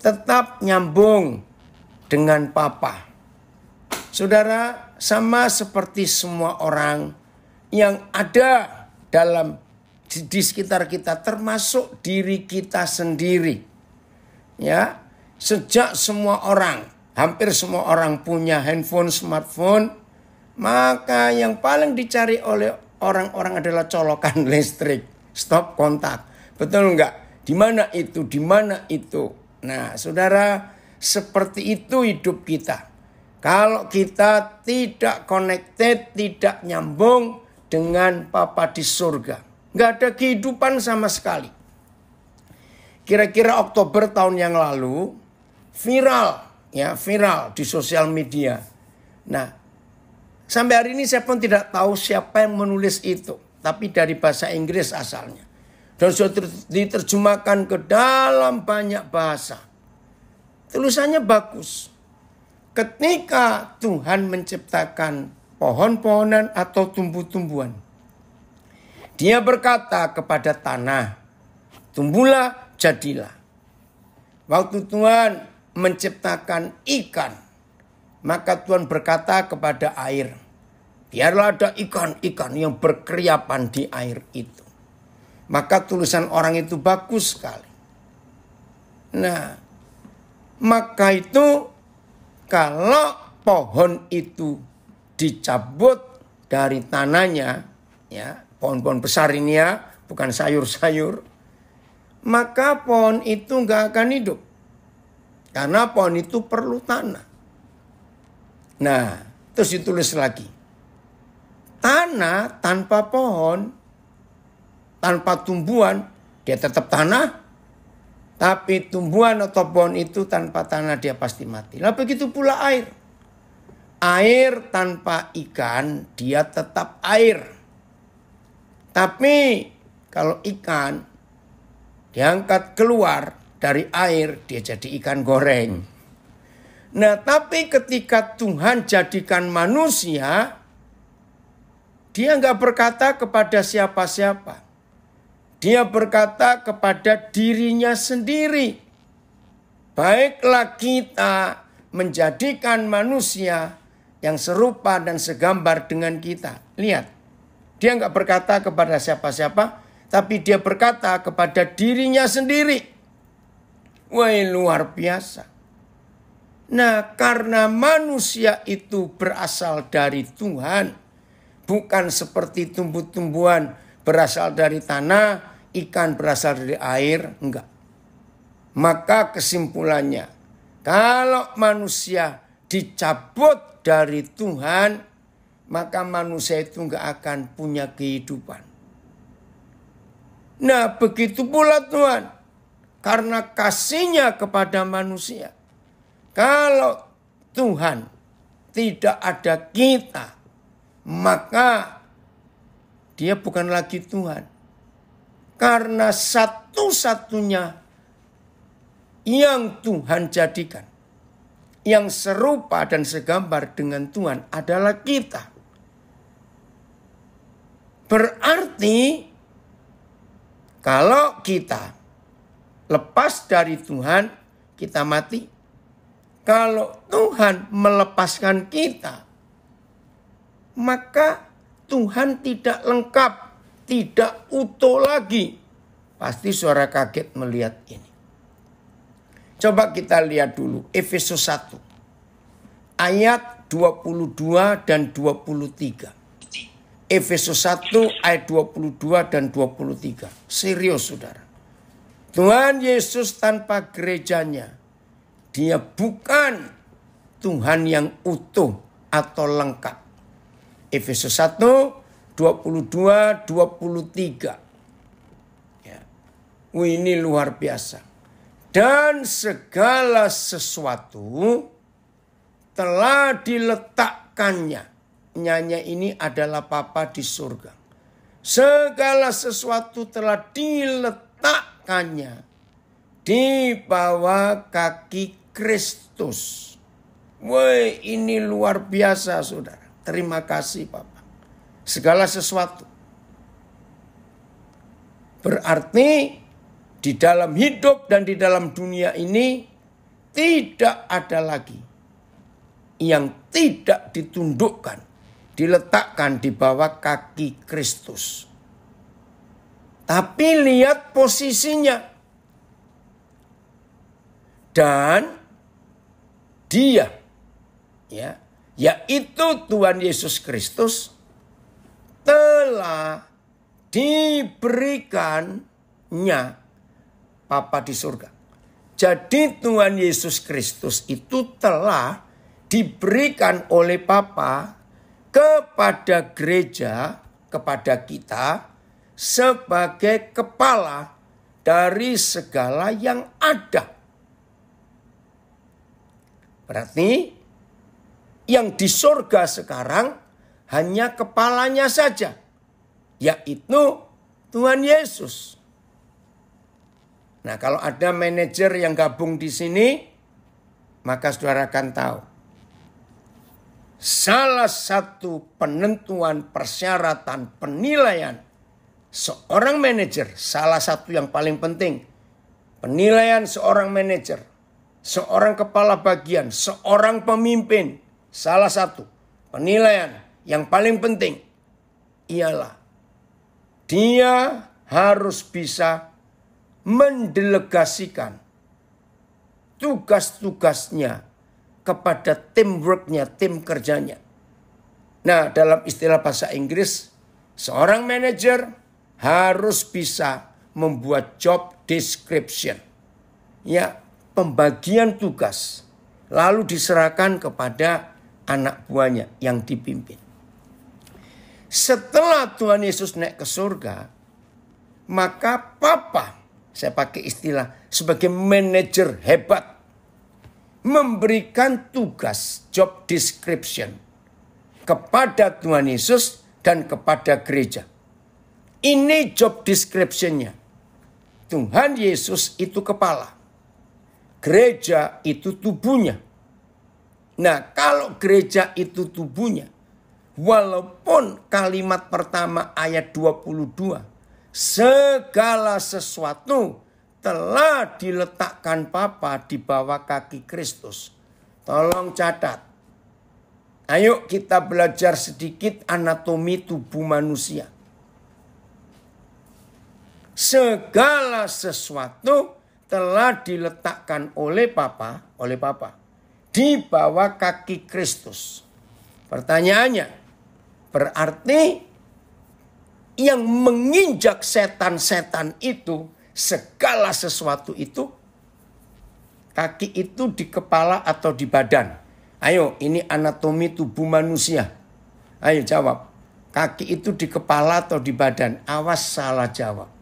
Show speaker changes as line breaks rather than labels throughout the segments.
tetap nyambung dengan Papa. Saudara, sama seperti semua orang yang ada di sekitar kita, termasuk diri kita sendiri. Ya, sejak semua orang, hampir semua orang punya handphone, smartphone, maka yang paling dicari oleh orang-orang adalah colokan listrik, stop kontak. Betul enggak? Di mana itu? Di mana itu? Nah, saudara, seperti itu hidup kita. Kalau kita tidak connected, tidak nyambung dengan Papa di surga, nggak ada kehidupan sama sekali. Kira-kira Oktober tahun yang lalu viral di sosial media. Nah, sampai hari ini saya pun tidak tahu siapa yang menulis itu, tapi dari bahasa Inggris asalnya. Dan sudah diterjemahkan ke dalam banyak bahasa. Tulisannya bagus. Ketika Tuhan menciptakan pohon-pohonan atau tumbuh-tumbuhan, Dia berkata kepada tanah, tumbuhlah, jadilah. Waktu Tuhan menciptakan ikan, maka Tuhan berkata kepada air, biarlah ada ikan-ikan yang berkeriapan di air itu. Maka tulisan orang itu bagus sekali. Nah, maka itu kalau pohon itu dicabut dari tanahnya, ya, pohon-pohon besar ini ya, bukan sayur-sayur, maka pohon itu nggak akan hidup. Karena pohon itu perlu tanah. Nah, terus ditulis lagi. Tanah tanpa pohon, tanpa tumbuhan, dia tetap tanah. Tapi tumbuhan atau pohon itu tanpa tanah dia pasti mati. Nah, begitu pula air. Air tanpa ikan dia tetap air. Tapi kalau ikan diangkat keluar dari air, dia jadi ikan goreng. Nah, tapi ketika Tuhan jadikan manusia, dia nggak berkata kepada siapa-siapa. Dia berkata kepada dirinya sendiri. Baiklah kita menjadikan manusia yang serupa dan segambar dengan kita. Lihat, dia nggak berkata kepada siapa-siapa, tapi dia berkata kepada dirinya sendiri. Wah, luar biasa. Nah, karena manusia itu berasal dari Tuhan, bukan seperti tumbuh-tumbuhan berasal dari tanah, ikan berasal dari air, enggak. Maka kesimpulannya, kalau manusia dicabut dari Tuhan, maka manusia itu enggak akan punya kehidupan. Nah, begitu pula Tuhan, karena kasihnya kepada manusia. Kalau Tuhan tidak ada kita, maka dia bukan lagi Tuhan. Karena satu-satunya yang Tuhan jadikan, yang serupa dan segambar dengan Tuhan adalah kita. Berarti kalau kita lepas dari Tuhan, kita mati. Kalau Tuhan melepaskan kita, maka Tuhan tidak lengkap, tidak utuh lagi. Pasti saudara kaget melihat ini. Coba kita lihat dulu Efesus 1. Ayat 22 dan 23. Efesus 1 ayat 22 dan 23. Serius saudara. Tuhan Yesus tanpa gerejanya, dia bukan Tuhan yang utuh atau lengkap. Efesus 1, 22, 23. Ya. Ini luar biasa. Dan segala sesuatu telah diletakkannya. Nyanya ini adalah Bapa di surga. Segala sesuatu telah diletakkannya di bawah kaki Kristus. Woi, ini luar biasa saudara. Terima kasih Bapak. Segala sesuatu. Berarti di dalam hidup dan di dalam dunia ini tidak ada lagi yang tidak ditundukkan, diletakkan di bawah kaki Kristus. Tapi lihat posisinya. Dan dia, ya, yaitu Tuhan Yesus Kristus, telah diberikannya Bapa di surga. Jadi Tuhan Yesus Kristus itu telah diberikan oleh Bapa kepada gereja, kepada kita, sebagai kepala dari segala yang ada. Berarti yang di surga sekarang hanya kepalanya saja, yaitu Tuhan Yesus. Nah, kalau ada manajer yang gabung di sini, maka saudara akan tahu. Salah satu penentuan persyaratan penilaian seorang manajer, salah satu yang paling penting, penilaian seorang manajer, seorang kepala bagian, seorang pemimpin, salah satu penilaian yang paling penting ialah dia harus bisa mendelegasikan tugas-tugasnya kepada teamworknya, tim kerjanya. Nah, dalam istilah bahasa Inggris, seorang manajer harus bisa membuat job description. Ya, pembagian tugas. Lalu diserahkan kepada anak buahnya yang dipimpin. Setelah Tuhan Yesus naik ke surga, maka Bapa, saya pakai istilah sebagai manajer hebat, memberikan tugas job description kepada Tuhan Yesus dan kepada gereja. Ini job description-nya. Tuhan Yesus itu kepala. Gereja itu tubuhnya. Nah, kalau gereja itu tubuhnya, walaupun kalimat pertama ayat 22, segala sesuatu telah diletakkan Bapa di bawah kaki Kristus. Tolong catat. Ayo kita belajar sedikit anatomi tubuh manusia. Segala sesuatu telah diletakkan oleh Bapa di bawah kaki Kristus. Pertanyaannya, berarti yang menginjak setan-setan itu, segala sesuatu itu, kaki itu di kepala atau di badan? Ayo, ini anatomi tubuh manusia. Ayo jawab. Kaki itu di kepala atau di badan? Awas salah jawab.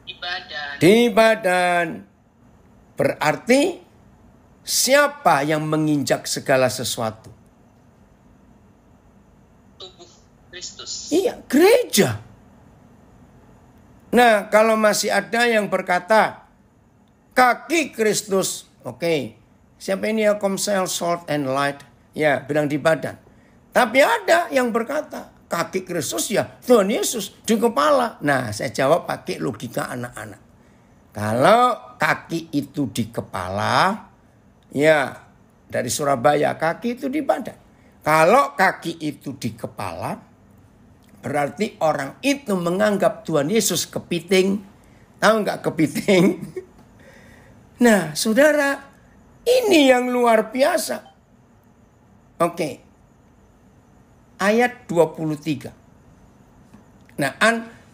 Di badan.
Di badan. Berarti siapa yang menginjak segala sesuatu?
Tubuh Kristus.
Iya, gereja. Nah, kalau masih ada yang berkata kaki Kristus, oke. Siapa ini ya, Komsel, Salt and Light? Ya, bilang di badan. Tapi ada yang berkata kaki Kristus ya Tuhan Yesus di kepala. Nah, saya jawab pakai logika anak-anak. Kalau kaki itu di kepala, ya dari Surabaya, kaki itu di badan. Kalau kaki itu di kepala, berarti orang itu menganggap Tuhan Yesus kepiting. Tahu nggak kepiting? Nah, saudara, ini yang luar biasa. Oke. Ayat 23. Nah,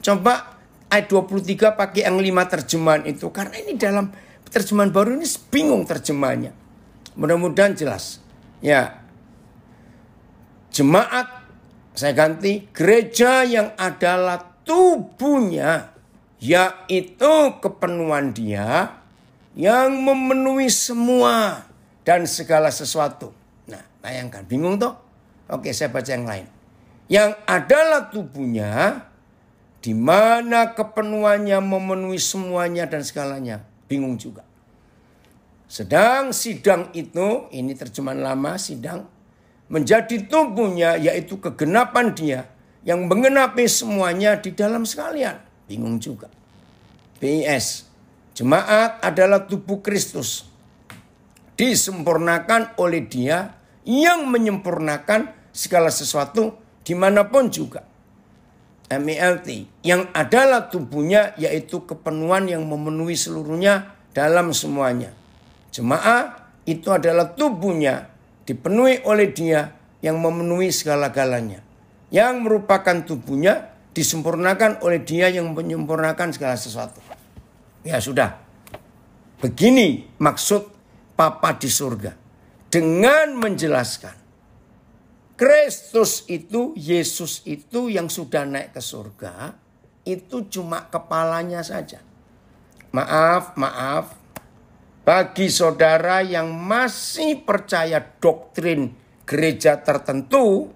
coba ayat 23 pakai yang 5 terjemahan itu. Karena ini dalam terjemahan baru ini bingung terjemahannya. Mudah-mudahan jelas. Ya. Jemaat, saya ganti, gereja yang adalah tubuhnya, yaitu kepenuhan dia yang memenuhi semua dan segala sesuatu. Nah, bayangkan, bingung toh? Oke, saya baca yang lain. Yang adalah tubuhnya, di mana kepenuhannya memenuhi semuanya dan segalanya. Bingung juga. Sedang sidang itu, ini terjemahan lama, sidang, menjadi tubuhnya, yaitu kegenapan dia, yang menggenapi semuanya di dalam sekalian. Bingung juga. BIS. Jemaat adalah tubuh Kristus. Disempurnakan oleh Dia yang menyempurnakan segala sesuatu dimanapun juga. MELT, yang adalah tubuhnya, yaitu kepenuhan yang memenuhi seluruhnya dalam semuanya. Jemaat itu adalah tubuhnya, dipenuhi oleh Dia yang memenuhi segala-galanya. Yang merupakan tubuhnya disempurnakan oleh Dia yang menyempurnakan segala sesuatu. Ya sudah. Begini maksud Papa di surga. Dengan menjelaskan Kristus itu, Yesus itu yang sudah naik ke surga, itu cuma kepalanya saja. Maaf. Bagi saudara yang masih percaya doktrin gereja tertentu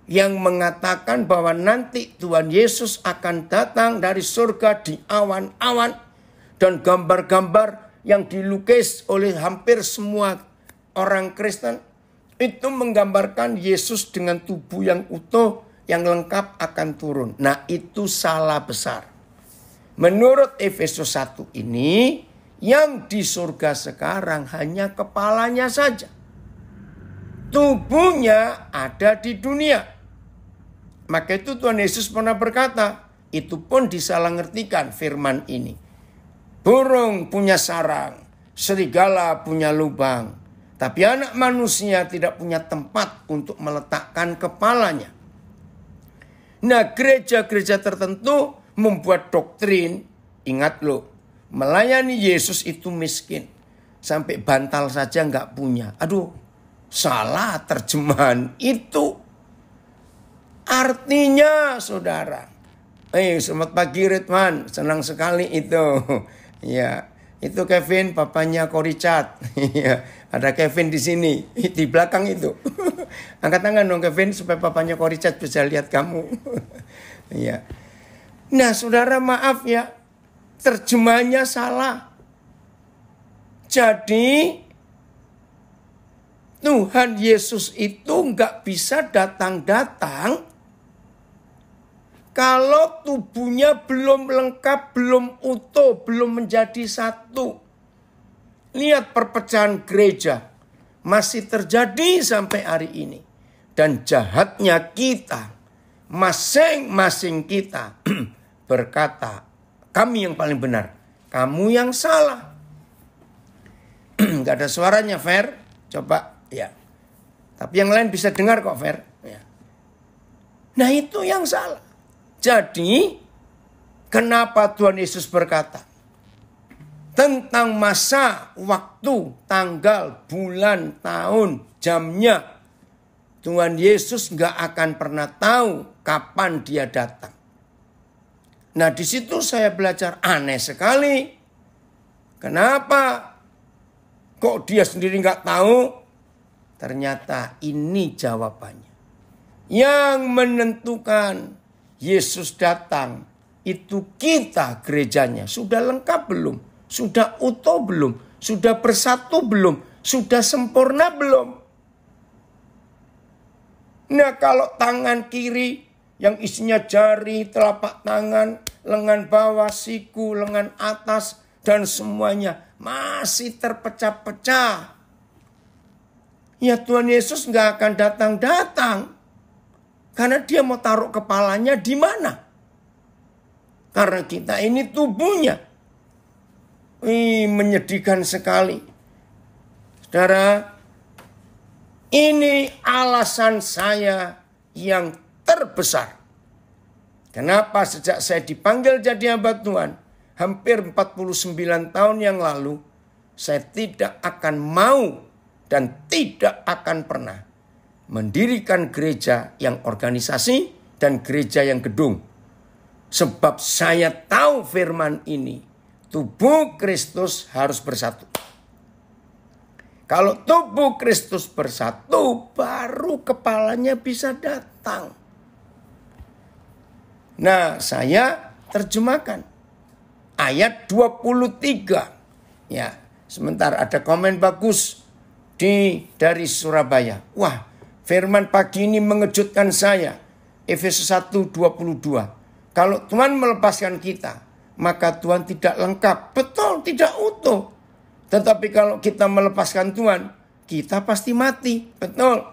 yang mengatakan bahwa nanti Tuhan Yesus akan datang dari surga di awan-awan dan gambar-gambar yang dilukis oleh hampir semua orang Kristen itu menggambarkan Yesus dengan tubuh yang utuh, yang lengkap akan turun. Nah, itu salah besar. Menurut Efesus 1 ini, yang di surga sekarang hanya kepalanya saja. Tubuhnya ada di dunia. Maka itu Tuhan Yesus pernah berkata, itu pun disalah-ngertikan firman ini. Burung punya sarang, serigala punya lubang. Tapi anak manusia tidak punya tempat untuk meletakkan kepalanya. Nah, gereja-gereja tertentu membuat doktrin. Ingat loh, melayani Yesus itu miskin. Sampai bantal saja nggak punya. Aduh, salah terjemahan itu. Artinya saudara. Selamat pagi Ridwan, senang sekali itu. Ya, itu Kevin, papanya Ko Richard. Ada Kevin di sini, di belakang itu. Angkat tangan dong Kevin supaya papanya Ko Richard bisa lihat kamu. Ya. Nah, saudara maaf ya, terjemahnya salah. Jadi Tuhan Yesus itu nggak bisa datang-datang kalau tubuhnya belum lengkap, belum utuh, belum menjadi satu. Lihat perpecahan gereja masih terjadi sampai hari ini. Dan jahatnya kita, masing-masing kita berkata, kami yang paling benar, kamu yang salah. Gak ada suaranya, Fer. Coba, ya. Tapi yang lain bisa dengar kok, Fer. Ya. Nah, itu yang salah. Jadi, kenapa Tuhan Yesus berkata tentang masa, waktu, tanggal, bulan, tahun, jamnya, Tuhan Yesus gak akan pernah tahu kapan Dia datang. Nah, di situ saya belajar aneh sekali. Kenapa? Kok Dia sendiri gak tahu? Ternyata ini jawabannya. Yang menentukan Yesus datang itu kita gerejanya. Sudah lengkap belum? Sudah utuh belum? Sudah bersatu belum? Sudah sempurna belum? Nah, kalau tangan kiri yang isinya jari, telapak tangan, lengan bawah, siku, lengan atas, dan semuanya masih terpecah-pecah. Ya Tuhan Yesus gak akan datang-datang. Karena Dia mau taruh kepalanya di mana? Karena kita ini tubuhnya. Menyedihkan sekali. Saudara, ini alasan saya yang terbesar. Kenapa sejak saya dipanggil jadi hamba Tuhan, hampir 49 tahun yang lalu, saya tidak akan mau dan tidak akan pernah mendirikan gereja yang organisasi dan gereja yang gedung. Sebab saya tahu firman ini, tubuh Kristus harus bersatu. Kalau tubuh Kristus bersatu, baru kepalanya bisa datang. Nah, saya terjemahkan ayat 23. Ya, sebentar ada komen bagus dari Surabaya. Wah, firman pagi ini mengejutkan saya. Efesus 1:22. Kalau Tuhan melepaskan kita, maka Tuhan tidak lengkap. Betul, tidak utuh. Tetapi kalau kita melepaskan Tuhan, kita pasti mati. Betul.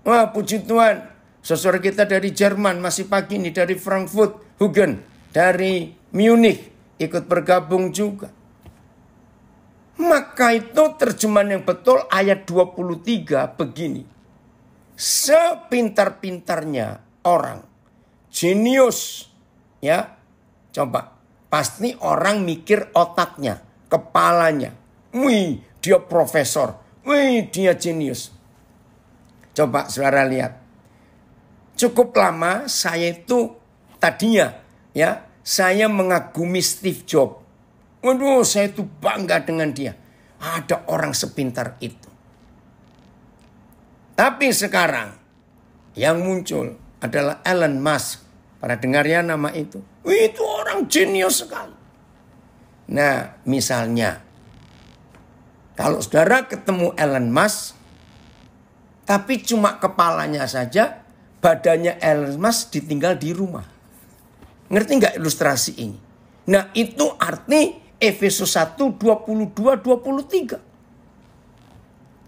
Wah, puji Tuhan. Saudara kita dari Jerman masih pagi ini, dari Frankfurt, Hugen, dari Munich ikut bergabung juga. Maka itu terjemahan yang betul ayat 23 begini. Sepintar-pintarnya orang, jenius, ya, coba, pasti orang mikir otaknya, kepalanya. Wih, dia profesor. Wih, dia jenius. Coba saudara lihat. Cukup lama saya itu tadinya, ya, saya mengagumi Steve Jobs. Waduh, saya itu bangga dengan dia. Ada orang sepintar itu. Tapi sekarang yang muncul adalah Elon Musk. Pada dengar ya nama itu? Itu orang jenius sekali. Nah, misalnya kalau saudara ketemu Elon Musk, tapi cuma kepalanya saja, badannya Elon Musk ditinggal di rumah. Ngerti nggak ilustrasi ini? Nah, itu arti Efesus 1, 22, 23.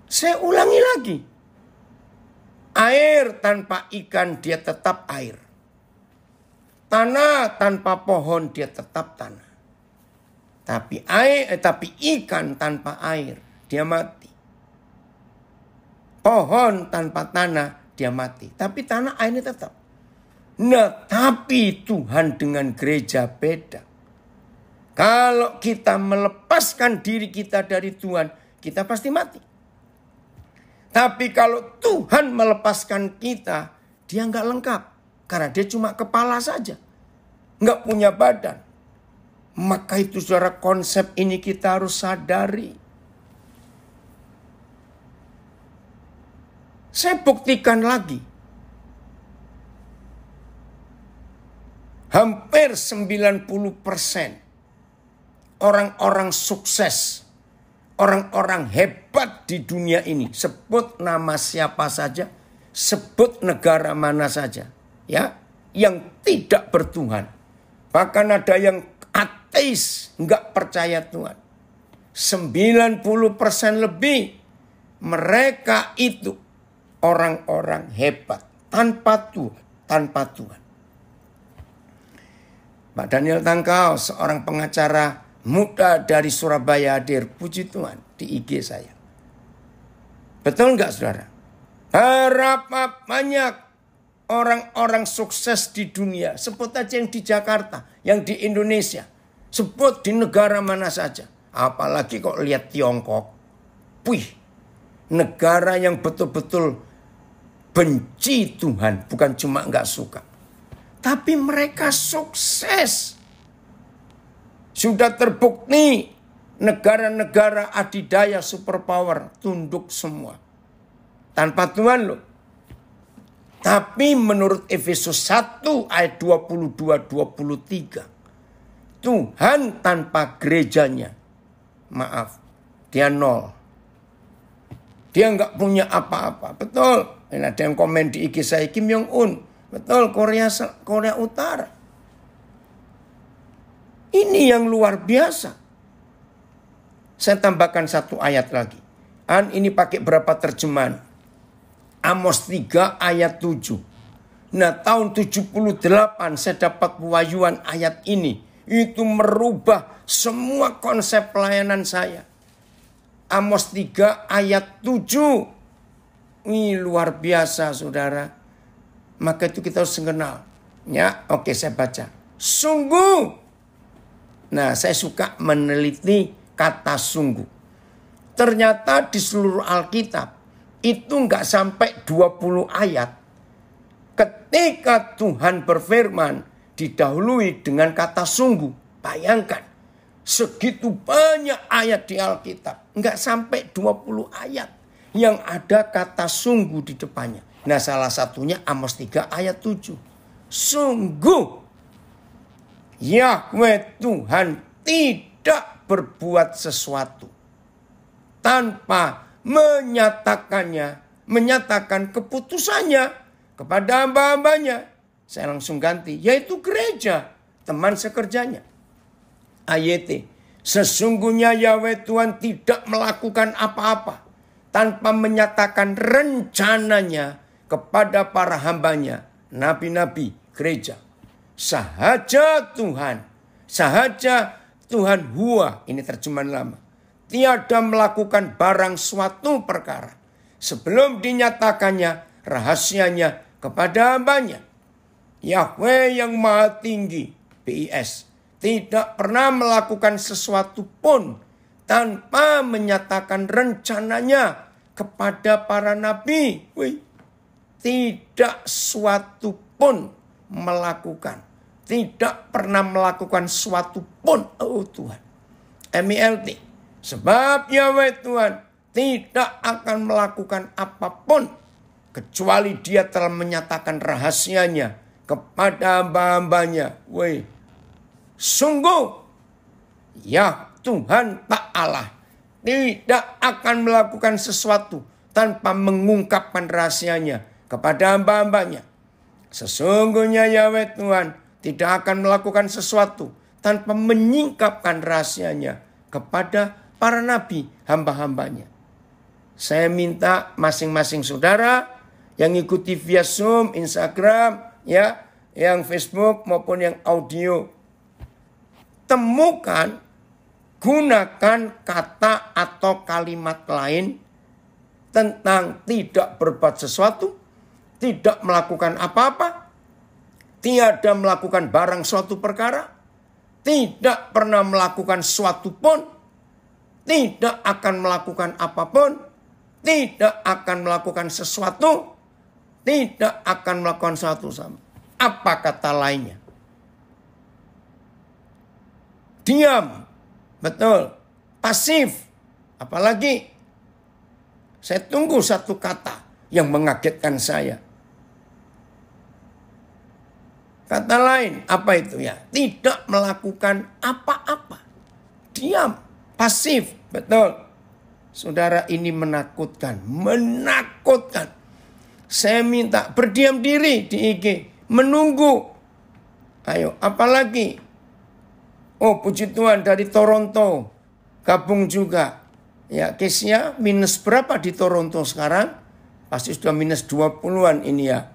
Saya ulangi lagi. Air tanpa ikan dia tetap air. Tanah tanpa pohon dia tetap tanah. Tapi ikan tanpa air dia mati. Pohon tanpa tanah dia mati. Tapi tanah airnya tetap. Nah, tapi Tuhan dengan gereja beda. Kalau kita melepaskan diri kita dari Tuhan, kita pasti mati. Tapi kalau Tuhan melepaskan kita, dia nggak lengkap. Karena dia cuma kepala saja. Nggak punya badan. Maka itu saudara, konsep ini kita harus sadari. Saya buktikan lagi. Hampir 90% orang-orang sukses, orang-orang hebat di dunia ini, sebut nama siapa saja, sebut negara mana saja, ya, yang tidak bertuhan. Bahkan ada yang ateis, nggak percaya Tuhan. 90% lebih mereka itu orang-orang hebat tanpa Tuhan, tanpa Tuhan. Pak Daniel Tangkau, seorang pengacara muda dari Surabaya, hadir, puji Tuhan, di IG saya. Betul nggak saudara? Berapa banyak orang-orang sukses di dunia, sebut aja yang di Jakarta, yang di Indonesia, sebut di negara mana saja. Apalagi kok lihat Tiongkok. Wih, negara yang betul-betul benci Tuhan, bukan cuma nggak suka. Tapi mereka sukses. Sudah terbukti negara-negara adidaya superpower tunduk semua. Tanpa Tuhan loh. Tapi menurut Efesus 1 ayat 22-23. Tuhan tanpa gerejanya. Maaf, dia nol. Dia nggak punya apa-apa. Betul. Ini ada yang komen di IG saya, Kim Jong Un. Betul, Korea Utara. Ini yang luar biasa. Saya tambahkan satu ayat lagi. Ini pakai berapa terjemahan? Amos 3 ayat 7. Nah, tahun 78 saya dapat pewahyuan ayat ini. Itu merubah semua konsep pelayanan saya. Amos 3 ayat 7. Ini luar biasa saudara. Maka itu kita harus mengenal. Ya, oke, saya baca. Sungguh. Nah, saya suka meneliti kata sungguh. Ternyata di seluruh Alkitab itu nggak sampai 20 ayat. Ketika Tuhan berfirman didahului dengan kata sungguh. Bayangkan, segitu banyak ayat di Alkitab. Nggak sampai 20 ayat yang ada kata sungguh di depannya. Nah, salah satunya Amos 3 ayat 7. Sungguh Yahweh Tuhan tidak berbuat sesuatu tanpa menyatakan keputusannya kepada hamba-hambanya. Saya langsung ganti, yaitu gereja, teman sekerjanya. AYT. Sesungguhnya Yahweh Tuhan tidak melakukan apa-apa tanpa menyatakan rencananya kepada para hambanya, nabi-nabi, gereja. Sahaja Tuhan Hua, ini terjemahan lama, tiada melakukan barang suatu perkara sebelum dinyatakannya rahasianya kepada hambanya. Yahweh yang Maha Tinggi, BIS, tidak pernah melakukan sesuatu pun tanpa menyatakan rencananya kepada para nabi. Tidak suatu pun melakukan. Tidak pernah melakukan suatu pun. Oh Tuhan. MILT. Sebab Yahweh Tuhan tidak akan melakukan apapun kecuali Dia telah menyatakan rahasianya kepada hamba-hambanya. Sungguh ya Tuhan Ta'ala tidak akan melakukan sesuatu tanpa mengungkapkan rahasianya kepada hamba-hambanya. Sesungguhnya Yahweh Tuhan tidak akan melakukan sesuatu tanpa menyingkapkan rahasianya kepada para nabi hamba-hambanya. Saya minta masing-masing saudara yang ikuti via Zoom, Instagram, ya, yang Facebook maupun yang audio, temukan, gunakan kata atau kalimat lain tentang tidak berbuat sesuatu, tidak melakukan apa-apa, tiada melakukan barang suatu perkara, tidak pernah melakukan suatu pun, tidak akan melakukan apapun, tidak akan melakukan sesuatu, tidak akan melakukan sesuatu sama. Apa kata lainnya? Diam. Betul. Pasif. Apalagi saya tunggu satu kata yang mengagetkan saya. Kata lain, apa itu ya? Tidak melakukan apa-apa. Diam. Pasif. Betul. Saudara, ini menakutkan. Menakutkan. Saya minta berdiam diri di IG. Menunggu. Ayo, apalagi? Oh, puji Tuhan dari Toronto. Gabung juga. Ya, case-nya minus berapa di Toronto sekarang? Pasti sudah minus 20-an ini ya.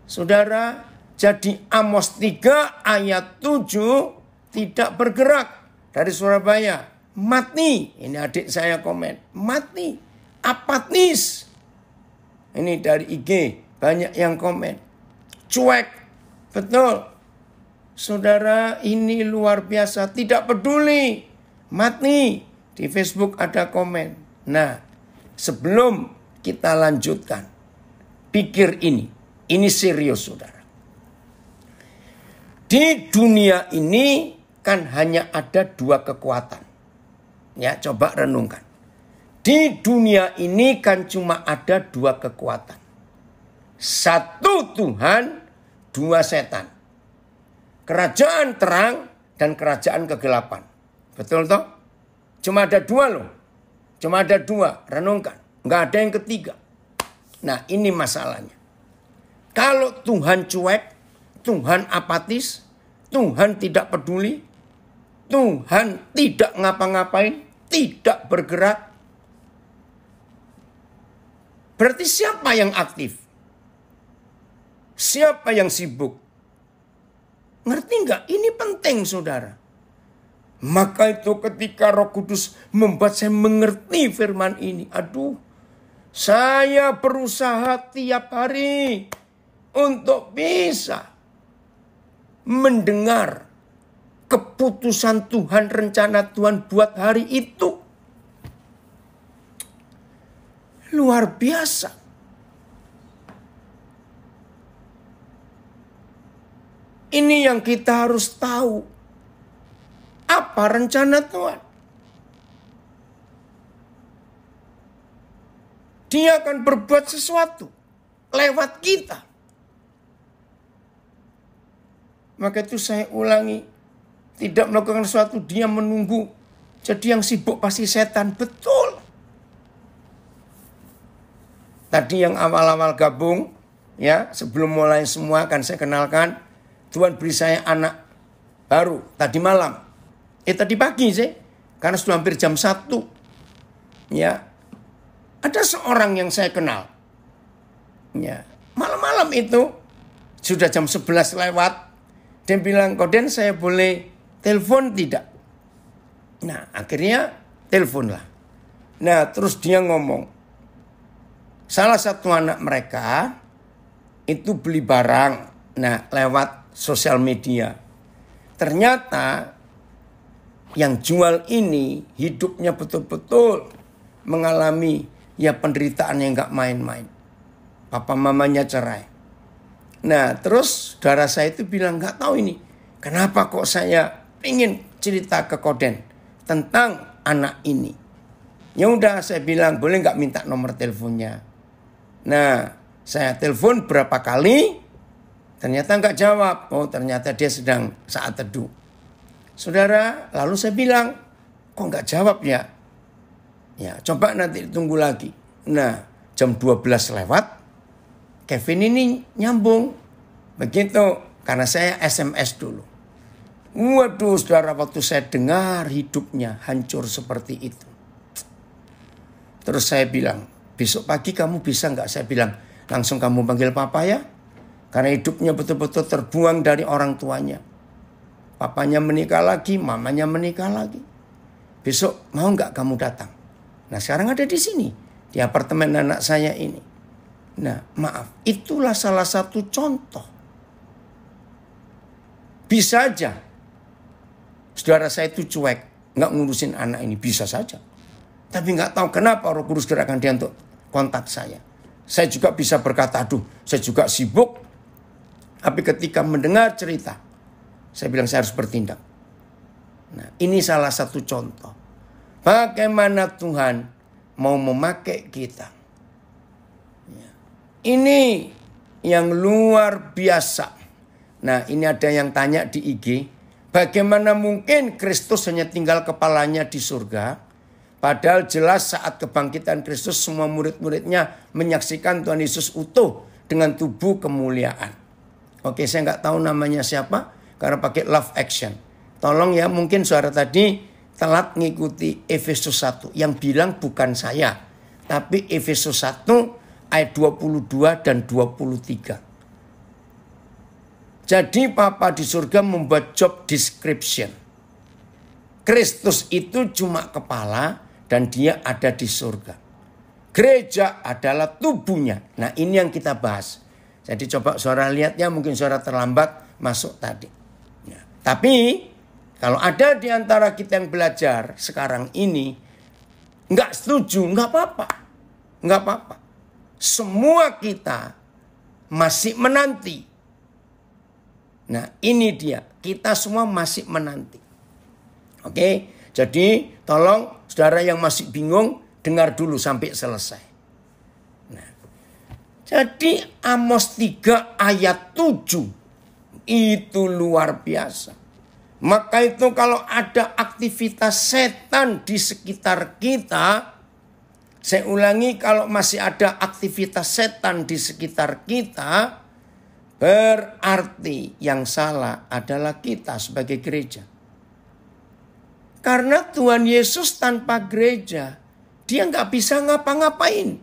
Saudara, jadi Amos 3 ayat 7 tidak bergerak dari Surabaya. Mati. Ini adik saya komen. Mati. Apatis. Ini dari IG. Banyak yang komen. Cuek. Betul. Saudara, ini luar biasa. Tidak peduli. Mati. Di Facebook ada komen. Nah, sebelum kita lanjutkan. Pikir ini. Ini serius, saudara. Di dunia ini kan hanya ada dua kekuatan. Ya, coba renungkan. Di dunia ini kan cuma ada dua kekuatan. Satu Tuhan, dua setan. Kerajaan terang dan kerajaan kegelapan. Betul toh? Cuma ada dua loh. Cuma ada dua. Renungkan. Nggak ada yang ketiga. Nah, ini masalahnya. Kalau Tuhan cuek, Tuhan apatis, Tuhan tidak peduli, Tuhan tidak ngapa-ngapain, tidak bergerak. Berarti siapa yang aktif? Siapa yang sibuk? Ngerti nggak? Ini penting, saudara. Maka itu ketika Roh Kudus membuat saya mengerti firman ini. Aduh, saya berusaha tiap hari untuk bisa mendengar keputusan Tuhan, rencana Tuhan buat hari itu. Luar biasa. Ini yang kita harus tahu. Apa rencana Tuhan? Dia akan berbuat sesuatu lewat kita. Maka itu saya ulangi. Tidak melakukan sesuatu, dia menunggu. Jadi yang sibuk pasti setan. Betul. Tadi yang awal-awal gabung, ya, sebelum mulai semua akan saya kenalkan. Tuhan beri saya anak baru tadi malam. Tadi pagi sih. Karena sudah hampir jam 1. Ya. Ada seorang yang saya kenal. Ya. Malam-malam itu. Sudah jam 11 lewat. Dia bilang, Koden saya boleh telepon tidak? Nah akhirnya teleponlah. Nah terus dia ngomong. Salah satu anak mereka itu beli barang. Nah lewat sosial media. Ternyata yang jual ini hidupnya betul-betul mengalami ya penderitaan yang gak main-main. Papa mamanya cerai. Nah terus saudara saya itu bilang gak tahu ini. Kenapa kok saya ingin cerita ke Koden tentang anak ini. Ya udah saya bilang boleh gak minta nomor teleponnya. Nah saya telepon berapa kali. Ternyata gak jawab. Oh ternyata dia sedang saat teduh. Saudara, lalu saya bilang, kok nggak jawab ya? Ya, coba nanti tunggu lagi. Nah, jam 12 lewat, Kevin ini nyambung. Begitu, karena saya SMS dulu. Waduh, saudara, waktu saya dengar hidupnya hancur seperti itu. Terus saya bilang, besok pagi kamu bisa nggak? Saya bilang, langsung kamu panggil papa ya. Karena hidupnya betul-betul terbuang dari orang tuanya. Papanya menikah lagi, mamanya menikah lagi. Besok mau nggak kamu datang? Nah sekarang ada di sini. Di apartemen anak saya ini. Nah maaf, itulah salah satu contoh. Bisa aja. Saudara saya itu cuek. Nggak ngurusin anak ini, bisa saja. Tapi nggak tahu kenapa Roh Kudus gerakkan dia untuk kontak saya. Saya juga bisa berkata, aduh saya juga sibuk. Tapi ketika mendengar cerita, saya bilang saya harus bertindak. Nah, ini salah satu contoh. Bagaimana Tuhan mau memakai kita. Ya. Ini yang luar biasa. Nah, ini ada yang tanya di IG. Bagaimana mungkin Kristus hanya tinggal kepalanya di surga. Padahal jelas saat kebangkitan Kristus semua murid-muridnya menyaksikan Tuhan Yesus utuh dengan tubuh kemuliaan. Oke, saya nggak tahu namanya siapa. Karena pakai love action. Tolong ya, mungkin suara tadi telat ngikuti Efesus 1. Yang bilang bukan saya. Tapi Efesus 1 ayat 22 dan 23. Jadi Papa di surga membuat job description. Kristus itu cuma kepala dan dia ada di surga. Gereja adalah tubuhnya. Nah ini yang kita bahas. Jadi coba suara lihatnya, mungkin suara terlambat masuk tadi. Tapi kalau ada di antara kita yang belajar sekarang ini nggak setuju, nggak apa-apa, nggak apa-apa. Semua kita masih menanti. Nah ini dia, kita semua masih menanti. Oke, jadi tolong saudara yang masih bingung dengar dulu sampai selesai. Nah, jadi Amos 3 ayat 7. Itu luar biasa. Maka itu kalau ada aktivitas setan di sekitar kita. Saya ulangi, kalau masih ada aktivitas setan di sekitar kita. Berarti yang salah adalah kita sebagai gereja. Karena Tuhan Yesus tanpa gereja. Dia nggak bisa ngapa-ngapain.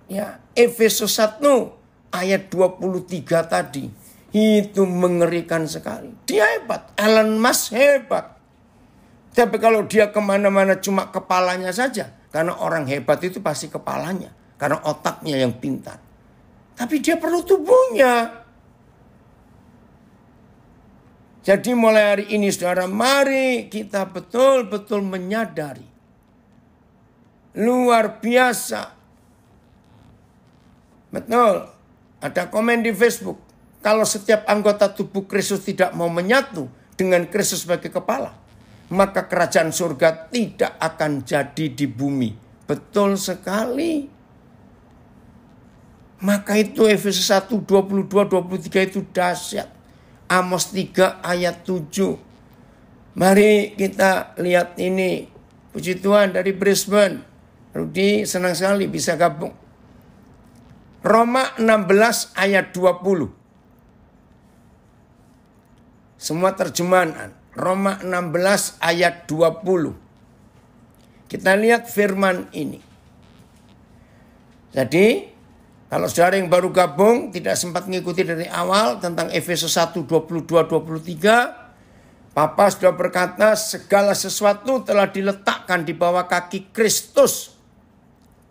Ya, Efesus 1 ayat 23 tadi. Itu mengerikan sekali. Dia hebat. Elon Musk hebat. Tapi kalau dia kemana-mana cuma kepalanya saja. Karena orang hebat itu pasti kepalanya. Karena otaknya yang pintar. Tapi dia perlu tubuhnya. Jadi mulai hari ini saudara, mari kita betul-betul menyadari. Luar biasa. Betul. Ada komen di Facebook. Kalau setiap anggota tubuh Kristus tidak mau menyatu dengan Kristus sebagai kepala, maka kerajaan surga tidak akan jadi di bumi. Betul sekali. Maka itu Efesus 1, 22, 23 itu dahsyat. Amos 3 ayat 7. Mari kita lihat ini. Puji Tuhan dari Brisbane. Rudi senang sekali bisa gabung. Roma 16 ayat 20. Semua terjemahan. Roma 16 ayat 20. Kita lihat firman ini. Jadi, kalau saudara yang baru gabung tidak sempat mengikuti dari awal tentang Efesus 1, 22-23. Papa sudah berkata segala sesuatu telah diletakkan di bawah kaki Kristus.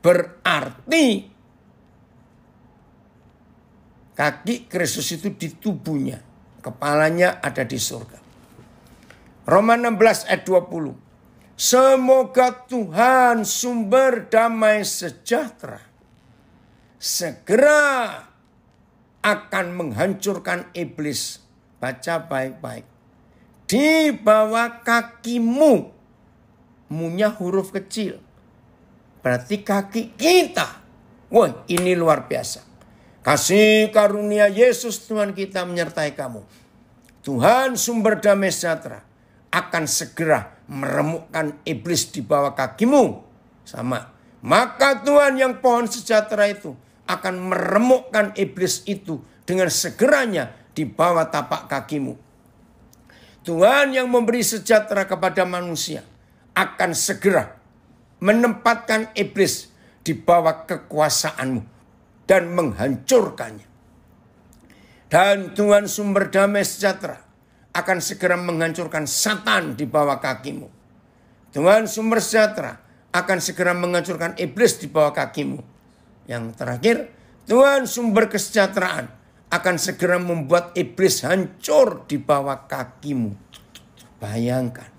Berarti kaki Kristus itu di tubuhnya. Kepalanya ada di surga. Roma 16 ayat 20. Semoga Tuhan sumber damai sejahtera segera akan menghancurkan iblis. Baca baik-baik. Di bawah kakimu. Munya huruf kecil. Berarti kaki kita. Wah, ini luar biasa. Kasih karunia Yesus Tuhan kita menyertai kamu. Tuhan sumber damai sejahtera akan segera meremukkan iblis di bawah kakimu. Sama. Maka Tuhan yang pohon sejahtera itu akan meremukkan iblis itu dengan segeranya di bawah tapak kakimu. Tuhan yang memberi sejahtera kepada manusia akan segera menempatkan iblis di bawah kekuasaanmu dan menghancurkannya. Dan Tuhan sumber damai sejahtera akan segera menghancurkan Satan di bawah kakimu. Tuhan sumber sejahtera akan segera menghancurkan iblis di bawah kakimu. Yang terakhir, Tuhan sumber kesejahteraan akan segera membuat iblis hancur di bawah kakimu. Bayangkan.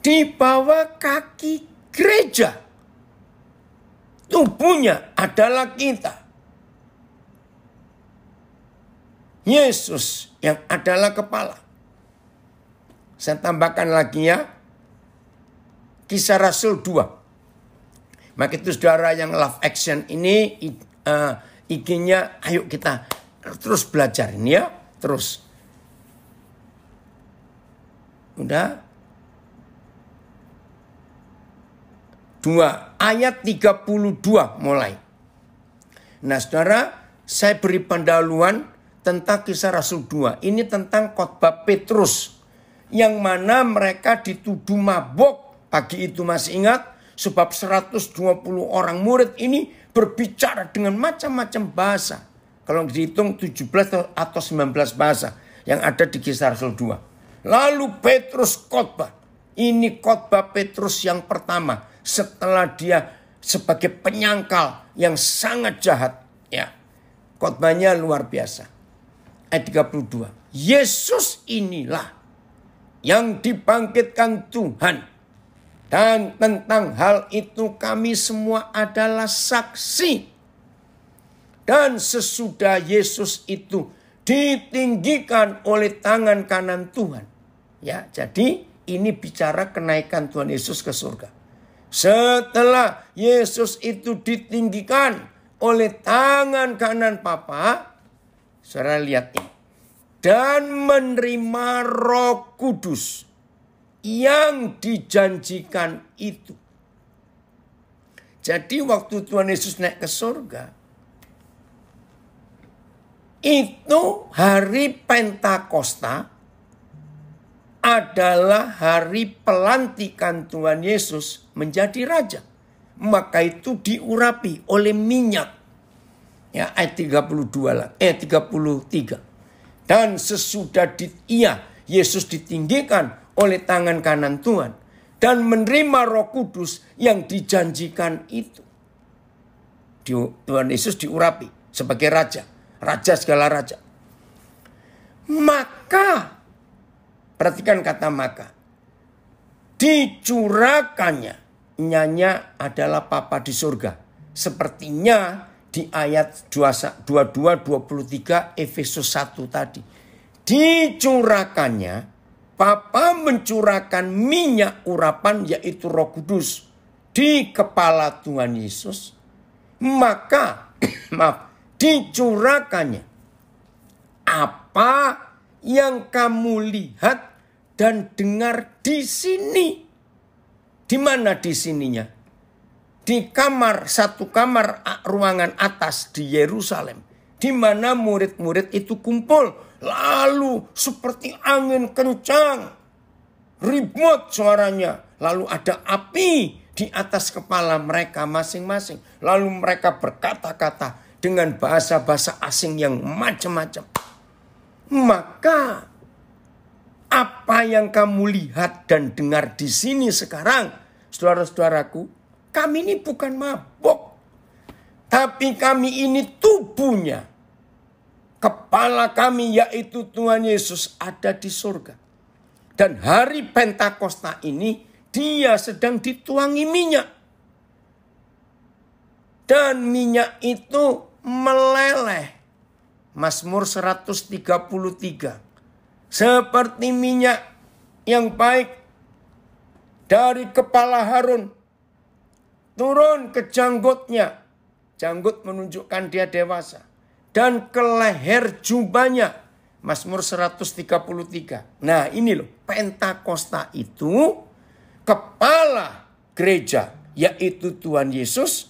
Di bawah kaki gereja. Tubuhnya adalah kita. Yesus yang adalah kepala. Saya tambahkan lagi ya. Kisah Rasul 2. Maka itu saudara yang love action ini IG-nya ayo kita terus belajar ini ya. Terus. Udah. 2 ayat 32 mulai. Nah saudara, saya beri pendahuluan tentang kisah Rasul 2. Ini tentang khotbah Petrus. Yang mana mereka dituduh mabuk. Pagi itu masih ingat. Sebab 120 orang murid ini berbicara dengan macam-macam bahasa. Kalau dihitung 17 atau 19 bahasa yang ada di kisah Rasul 2. Lalu Petrus khotbah. Ini khotbah Petrus yang pertama. Setelah dia sebagai penyangkal yang sangat jahat. Ya, khotbahnya luar biasa. Ayat 32. Yesus inilah yang dibangkitkan Tuhan. Dan tentang hal itu kami semua adalah saksi. Dan sesudah Yesus itu ditinggikan oleh tangan kanan Tuhan. Ya, jadi ini bicara kenaikan Tuhan Yesus ke surga. Setelah Yesus itu ditinggikan oleh tangan kanan Bapa, saudara lihat ini. Dan menerima Roh Kudus yang dijanjikan itu. Jadi waktu Tuhan Yesus naik ke surga, itu hari Pentakosta adalah hari pelantikan Tuhan Yesus menjadi raja. Maka itu diurapi oleh minyak. Ya, ayat 33. Dan sesudah Yesus ditinggikan oleh tangan kanan Tuhan dan menerima Roh Kudus yang dijanjikan itu. Tuhan Yesus diurapi sebagai raja, raja segala raja. Maka, perhatikan kata maka, dicurahkannya, nyanya adalah Bapa di surga. Sepertinya di ayat 22-23 Efesus 1 tadi. Dicurahkannya, Bapa mencurahkan minyak urapan yaitu Roh Kudus di kepala Tuhan Yesus. Maka, dicurahkannya apa yang kamu lihat dan dengar di sini. Di mana di sininya? Di satu kamar ruangan atas di Yerusalem. di mana murid-murid itu kumpul. Lalu seperti angin kencang, ribut suaranya. Lalu ada api di atas kepala mereka masing-masing. Lalu mereka berkata-kata dengan bahasa-bahasa asing yang macam-macam. Maka apa yang kamu lihat dan dengar di sini sekarang, saudara-saudaraku, kami ini bukan mabuk. Tapi kami ini tubuhnya. Kepala kami yaitu Tuhan Yesus ada di surga. Dan hari Pentakosta ini dia sedang dituangi minyak. Dan minyak itu meleleh. Mazmur 133. Seperti minyak yang baik dari kepala Harun turun ke janggutnya. Janggut menunjukkan dia dewasa. Dan ke leher jubahnya. Mazmur 133. Nah ini loh, Pentakosta itu kepala gereja yaitu Tuhan Yesus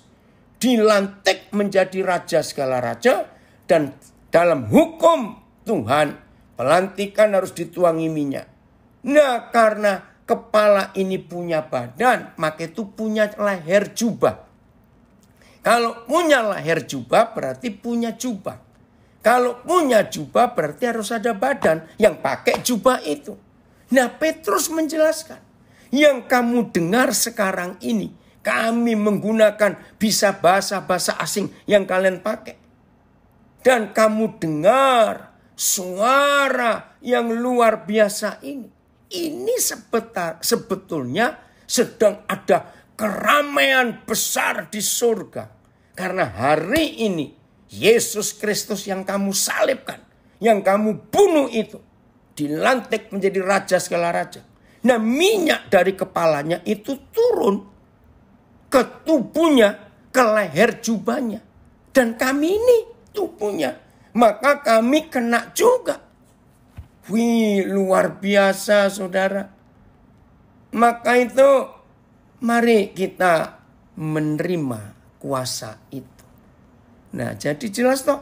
dilantik menjadi raja segala raja. Dan dalam hukum Tuhan pelantikan harus dituangi minyak. Nah karena kepala ini punya badan, maka itu punya leher jubah. Kalau punya leher jubah berarti punya jubah. Kalau punya jubah berarti harus ada badan yang pakai jubah itu. Nah Petrus menjelaskan. Yang kamu dengar sekarang ini. Kami menggunakan bisa bahasa-bahasa asing yang kalian pakai. Dan kamu dengar suara yang luar biasa ini. Ini sebetulnya sedang ada keramaian besar di surga. Karena hari ini Yesus Kristus yang kamu salibkan, yang kamu bunuh itu, dilantik menjadi raja segala raja. Nah minyak dari kepalanya itu turun ke tubuhnya, ke leher jubahnya. Dan kami ini tubuhnya. Maka kami kena juga. Wih, luar biasa saudara. Maka itu mari kita menerima kuasa itu. Nah jadi jelas toh.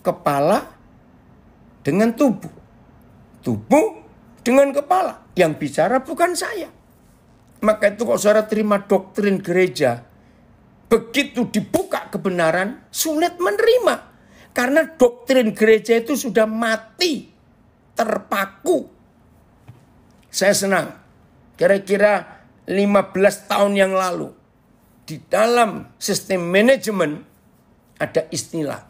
Kepala dengan tubuh. Tubuh dengan kepala. Yang bicara bukan saya. Maka itu kalau saudara terima doktrin gereja. Begitu dibuka kebenaran sulit menerima. Karena doktrin gereja itu sudah mati. Terpaku. Saya senang. Kira-kira 15 tahun yang lalu. Di dalam sistem manajemen ada istilah.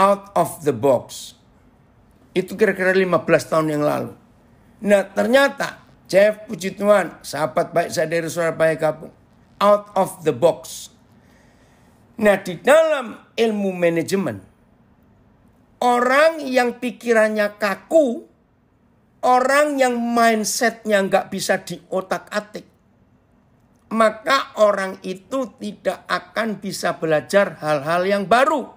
Out of the box. Itu kira-kira 15 tahun yang lalu. Nah ternyata. Jeff, puji Tuhan. Sahabat baik saya dari Suara Baik Gabung. Out of the box. Nah di dalam ilmu manajemen. Orang yang pikirannya kaku. Orang yang mindsetnya nggak bisa diotak-atik. Maka orang itu tidak akan bisa belajar hal-hal yang baru.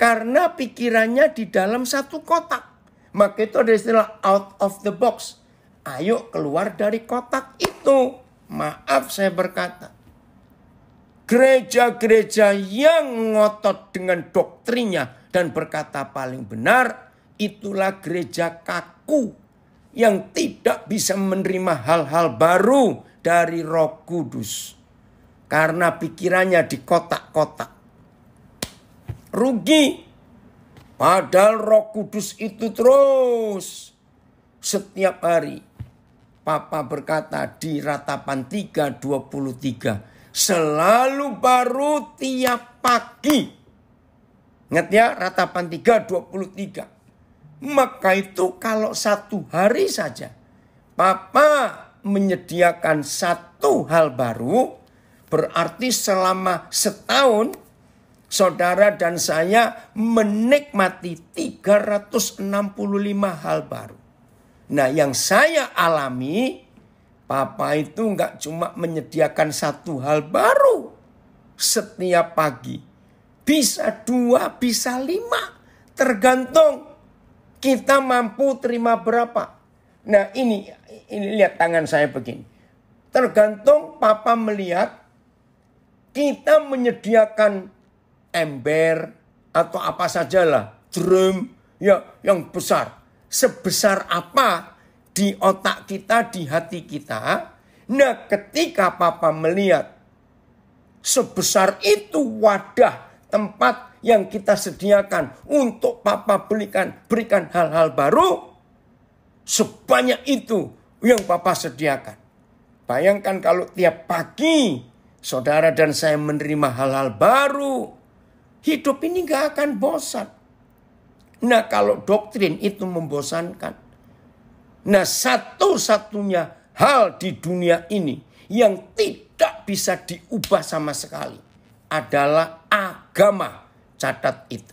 Karena pikirannya di dalam satu kotak. Maka itu ada istilah out of the box. Ayo keluar dari kotak itu. Maaf saya berkata. Gereja-gereja yang ngotot dengan doktrinnya dan berkata paling benar. Itulah gereja kaku. Yang tidak bisa menerima hal-hal baru dari Roh Kudus. Karena pikirannya di kotak-kotak. Rugi. Padahal Roh Kudus itu terus. Setiap hari. Papa berkata di Ratapan 3:23. Selalu baru tiap pagi. Ingat ya Ratapan 3:23. Maka itu kalau satu hari saja. Papa menyediakan satu hal baru, berarti selama setahun saudara dan saya menikmati 365 hal baru. Nah yang saya alami, Papa itu nggak cuma menyediakan satu hal baru setiap pagi. Bisa 2, bisa 5, tergantung kita mampu terima berapa. Nah ini lihat tangan saya begini. Tergantung Papa melihat kita menyediakan ember atau apa sajalah, drum ya yang besar. Sebesar apa di otak kita, di hati kita. Nah, ketika Papa melihat sebesar itu wadah tempat yang kita sediakan untuk Papa berikan hal-hal baru, sebanyak itu yang Papa sediakan. Bayangkan kalau tiap pagi saudara dan saya menerima hal-hal baru, hidup ini gak akan bosan. Nah, kalau doktrin itu membosankan. Nah, satu-satunya hal di dunia ini yang tidak bisa diubah sama sekali adalah agama. Catat itu.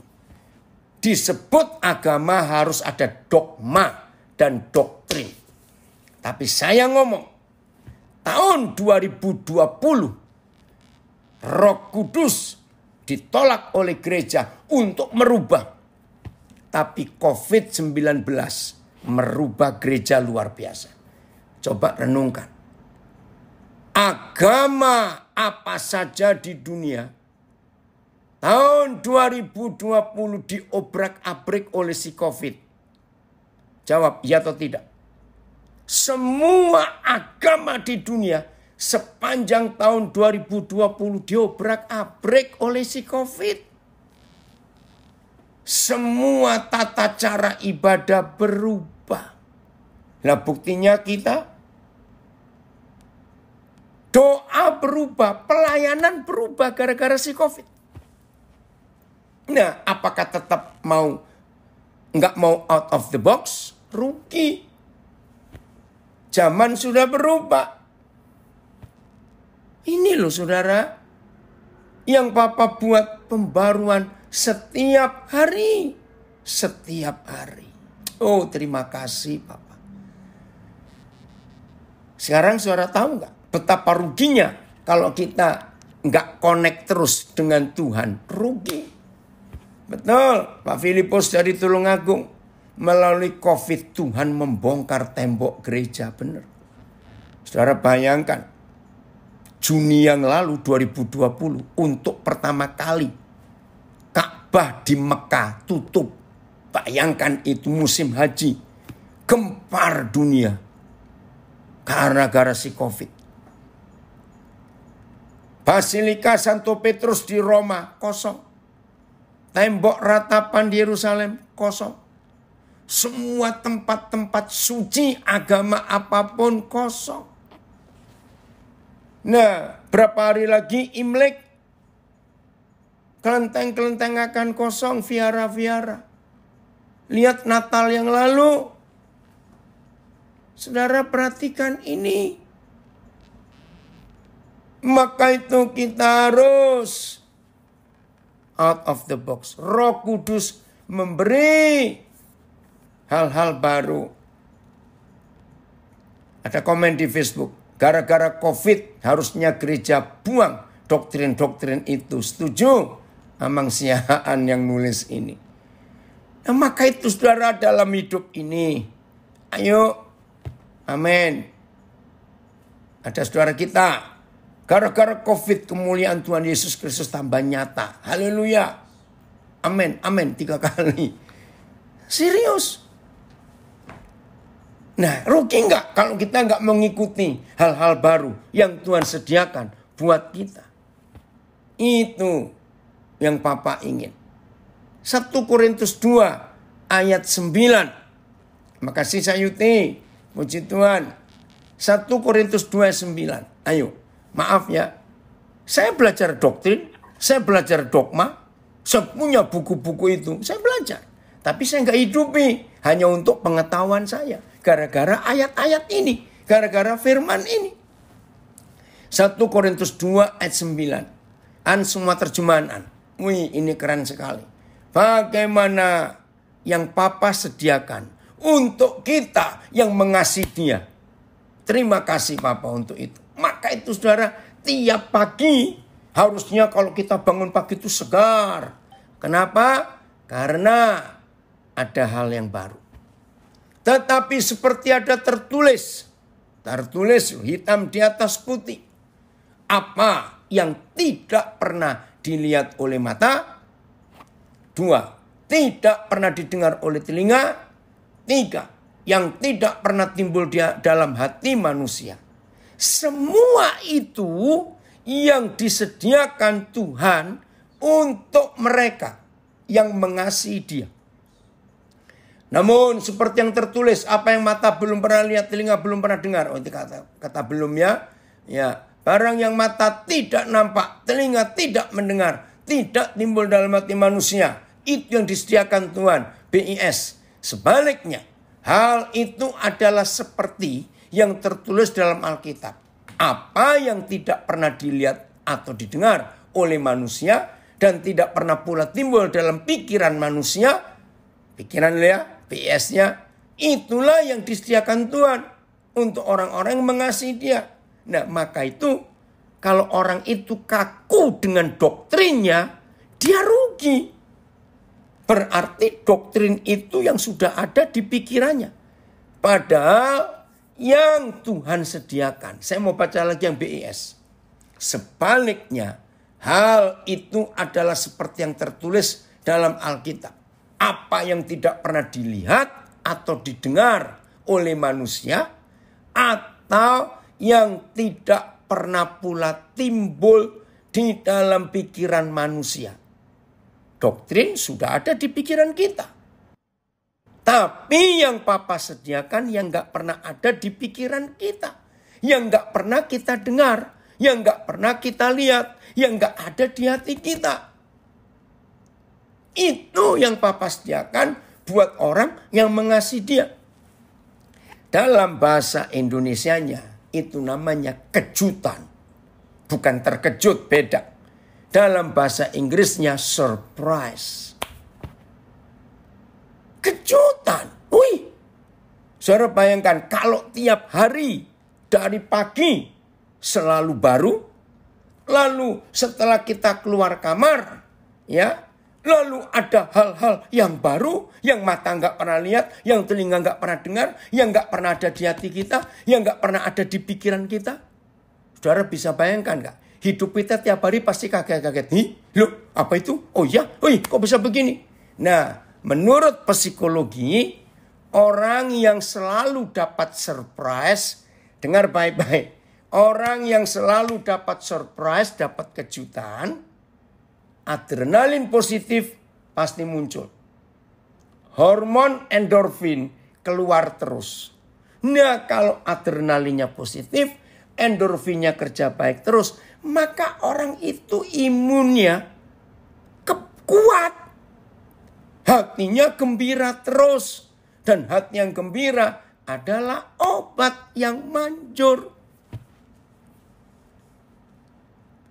Disebut agama harus ada dogma dan doktrin. Tapi saya ngomong, tahun 2020 Roh Kudus ditolak oleh gereja untuk merubah. Tapi COVID-19 merubah gereja luar biasa. Coba renungkan. Agama apa saja di dunia tahun 2020 diobrak-abrik oleh si COVID. Jawab iya atau tidak? Semua agama di dunia sepanjang tahun 2020 diobrak-abrik oleh si COVID. Semua tata cara ibadah berubah. Nah, buktinya kita doa berubah, pelayanan berubah gara-gara si COVID. Nah, apakah tetap nggak mau out of the box? Rugi. Zaman sudah berubah. Ini loh saudara, yang Papa buat pembaruan setiap hari. Setiap hari. Oh, terima kasih Papa. Sekarang saudara tahu nggak betapa ruginya kalau kita nggak connect terus dengan Tuhan? Rugi. Betul, Pak Filipus dari Tulungagung. Melalui COVID Tuhan membongkar tembok gereja, benar. Saudara bayangkan, Juni yang lalu 2020 untuk pertama kali Ka'bah di Mekah tutup. Bayangkan itu musim haji. Gempar dunia. Karena gara si COVID. Basilika Santo Petrus di Roma kosong. Tembok ratapan di Yerusalem kosong. Semua tempat-tempat suci agama apapun kosong. Nah, berapa hari lagi Imlek? Kelenteng-kelenteng akan kosong, viara-viara. Lihat Natal yang lalu. Saudara perhatikan ini. Maka itu kita harus out of the box. Roh Kudus memberi hal-hal baru. Ada komen di Facebook. Gara-gara COVID harusnya gereja buang doktrin-doktrin itu. Setuju? Amang Siaan yang nulis ini. Nah, maka itu saudara dalam hidup ini. Ayo. Amin. Ada saudara kita. Gara-gara COVID kemuliaan Tuhan Yesus Kristus tambah nyata. Haleluya. Amin. Amin. 3 kali. Serius. Nah, rugi enggak kalau kita enggak mengikuti hal-hal baru yang Tuhan sediakan buat kita. Itu yang Papa ingin. 1 Korintus 2 ayat 9. Makasih Sayuti. Puji Tuhan. 1 Korintus 2 ayat 9. Ayo. Maaf ya. Saya belajar doktrin. Saya belajar dogma. Saya punya buku-buku itu. Saya belajar. Tapi saya enggak hidupi. Hanya untuk pengetahuan saya. Gara-gara ayat-ayat ini. Gara-gara firman ini. 1 Korintus 2 ayat 9. Semua terjemahan. Wih, ini keren sekali. Bagaimana yang Papa sediakan untuk kita yang mengasihi Dia. Terima kasih Papa untuk itu. Maka itu saudara, tiap pagi harusnya kalau kita bangun pagi itu segar. Kenapa? Karena ada hal yang baru. Tetapi seperti ada tertulis hitam di atas putih. Apa yang tidak pernah dilihat oleh mata, 2, tidak pernah didengar oleh telinga. 3, yang tidak pernah timbul di dalam hati manusia. Semua itu yang disediakan Tuhan untuk mereka yang mengasihi Dia. Namun seperti yang tertulis, apa yang mata belum pernah lihat, telinga belum pernah dengar. Oh, itu kata belum ya. Ya, barang yang mata tidak nampak, telinga tidak mendengar, tidak timbul dalam hati manusia, itu yang disediakan Tuhan. BIS. Sebaliknya, hal itu adalah seperti yang tertulis dalam Alkitab. Apa yang tidak pernah dilihat atau didengar oleh manusia dan tidak pernah pula timbul dalam pikiran manusia, pikiran ya, PS-nya, itulah yang disediakan Tuhan untuk orang-orang yang mengasihi Dia. Nah, maka itu kalau orang itu kaku dengan doktrinnya, dia rugi. Berarti doktrin itu yang sudah ada di pikirannya. Padahal yang Tuhan sediakan. Saya mau baca lagi yang BIS. Sebaliknya, hal itu adalah seperti yang tertulis dalam Alkitab. Apa yang tidak pernah dilihat atau didengar oleh manusia, atau yang tidak pernah pula timbul di dalam pikiran manusia. Doktrin sudah ada di pikiran kita. Tapi yang Papa sediakan yang gak pernah ada di pikiran kita. Yang gak pernah kita dengar. Yang gak pernah kita lihat. Yang gak ada di hati kita. Itu yang Papa sediakan buat orang yang mengasihi Dia. Dalam bahasa Indonesianya itu namanya kejutan. Bukan terkejut, beda. Dalam bahasa Inggrisnya surprise. Kejutan. Wih. Saudara bayangkan kalau tiap hari dari pagi selalu baru. Lalu setelah kita keluar kamar. Ya. Lalu ada hal-hal yang baru. Yang mata nggak pernah lihat. Yang telinga nggak pernah dengar. Yang nggak pernah ada di hati kita. Yang nggak pernah ada di pikiran kita. Saudara bisa bayangkan nggak? Hidup kita tiap hari pasti kaget-kaget. Loh, apa itu? Oh ya, kok bisa begini? Nah, menurut psikologi, orang yang selalu dapat surprise, dengar baik-baik. Orang yang selalu dapat surprise, dapat kejutan, adrenalin positif pasti muncul. Hormon endorfin keluar terus. Nah, kalau adrenalinnya positif, endorfinnya kerja baik terus, maka orang itu imunnya kuat. Hatinya gembira terus. Dan hati yang gembira adalah obat yang manjur.